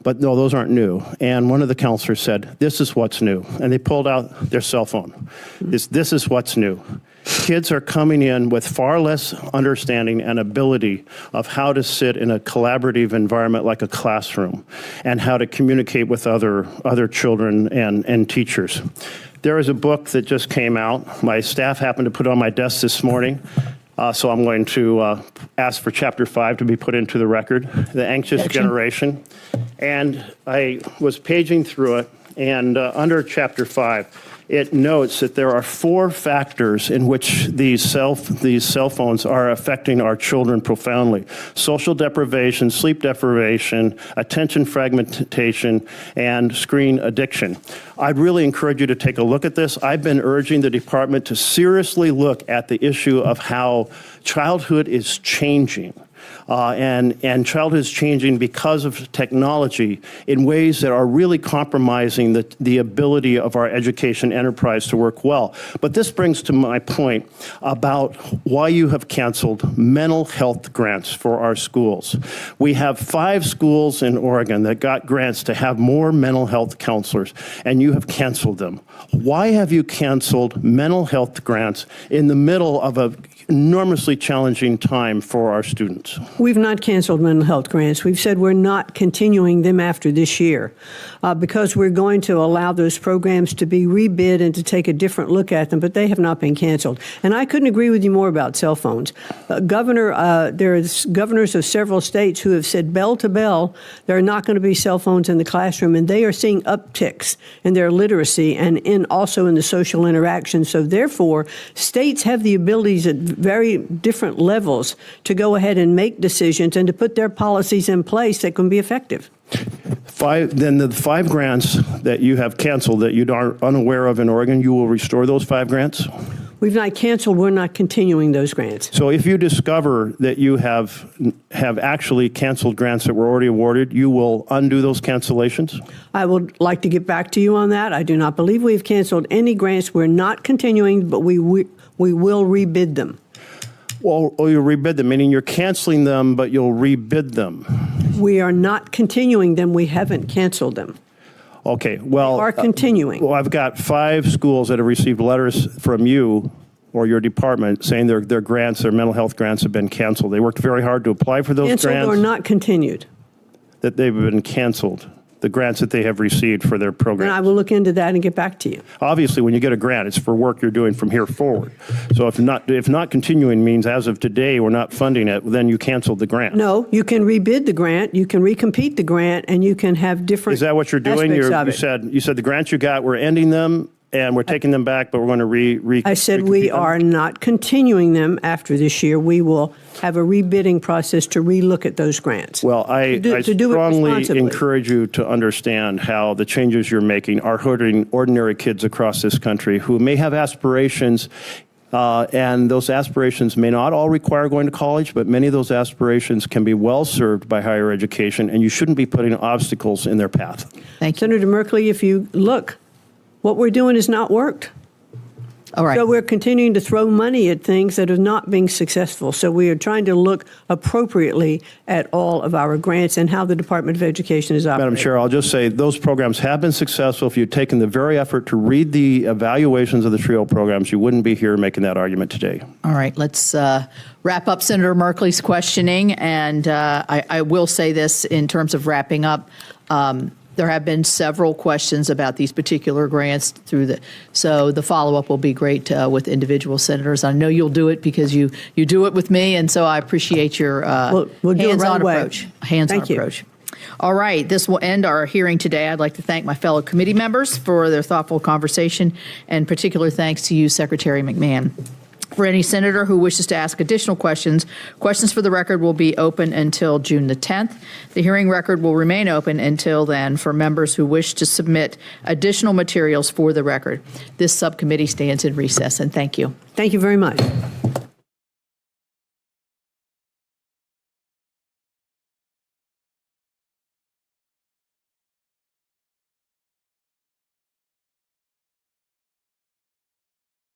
But no, those aren't new. And one of the counselors said, this is what's new. And they pulled out their cell phone. This is what's new. Kids are coming in with far less understanding and ability of how to sit in a collaborative environment like a classroom and how to communicate with other children and teachers. There is a book that just came out. My staff happened to put it on my desk this morning. So I'm going to ask for Chapter 5 to be put into the record, The Anxious Generation. And I was paging through it, and under Chapter 5, it notes that there are 4 factors in which these cell phones are affecting our children profoundly: social deprivation, sleep deprivation, attention fragmentation, and screen addiction. I'd really encourage you to take a look at this. I've been urging the department to seriously look at the issue of how childhood is changing. And childhood is changing because of technology in ways that are really compromising the ability of our education enterprise to work well. But this brings to my point about why you have canceled mental health grants for our schools. We have 5 schools in Oregon that got grants to have more mental health counselors, and you have canceled them. Why have you canceled mental health grants in the middle of an enormously challenging time for our students? We've not canceled mental health grants. We've said we're not continuing them after this year because we're going to allow those programs to be rebid and to take a different look at them, but they have not been canceled. And I couldn't agree with you more about cell phones. There's governors of several states who have said bell to bell there are not going to be cell phones in the classroom, and they are seeing upticks in their literacy and also in the social interaction. So therefore, states have the abilities at very different levels to go ahead and make decisions and to put their policies in place that can be effective. Then the 5 grants that you have canceled that you are unaware of in Oregon, you will restore those 5 grants? We've not canceled. We're not continuing those grants. So if you discover that you have actually canceled grants that were already awarded, you will undo those cancellations? I would like to get back to you on that. I do not believe we've canceled any grants. We're not continuing, but we will rebid them. Well, you'll rebid them, meaning you're canceling them, but you'll rebid them. We are not continuing them. We haven't canceled them. Okay, well, we are continuing. Well, I've got 5 schools that have received letters from you or your department saying their grants, their mental health grants have been canceled. They worked very hard to apply for those grants. Canceled or not continued? That they've been canceled. The grants that they have received for their program. And I will look into that and get back to you. Obviously, when you get a grant, it's for work you're doing from here forward. So if not continuing means as of today we're not funding it, then you canceled the grant. No, you can rebid the grant, you can recompete the grant, and you can have different. Is that what you're doing? You said the grants you got, we're ending them. And we're taking them back, but we're going to I said we are not continuing them after this year. We will have a rebidding process to relook at those grants. Well, I strongly encourage you to understand how the changes you're making are hurting ordinary kids across this country who may have aspirations, and those aspirations may not all require going to college, but many of those aspirations can be well served by higher education, and you shouldn't be putting obstacles in their path. Thank you. Senator Merkley, if you look, what we're doing has not worked. All right. So we're continuing to throw money at things that are not being successful. So we are trying to look appropriately at all of our grants and how the Department of Education is operating. Madam Chair, I'll just say those programs have been successful. If you'd taken the very effort to read the evaluations of the TRIO programs, you wouldn't be here making that argument today. All right, let's wrap up Senator Merkley's questioning. And I will say this in terms of wrapping up. There have been several questions about these particular grants so the follow-up will be great with individual senators. I know you'll do it because you do it with me, and so I appreciate your we'll hands-on right approach. Hands-on Thank you. approach. All right, this will end our hearing today. I'd like to thank my fellow committee members for their thoughtful conversation, and particular thanks to you, Secretary McMahon. For any senator who wishes to ask additional questions, questions for the record will be open until June the 10th. The hearing record will remain open until then for members who wish to submit additional materials for the record. This subcommittee stands in recess, and thank you. Thank you very much.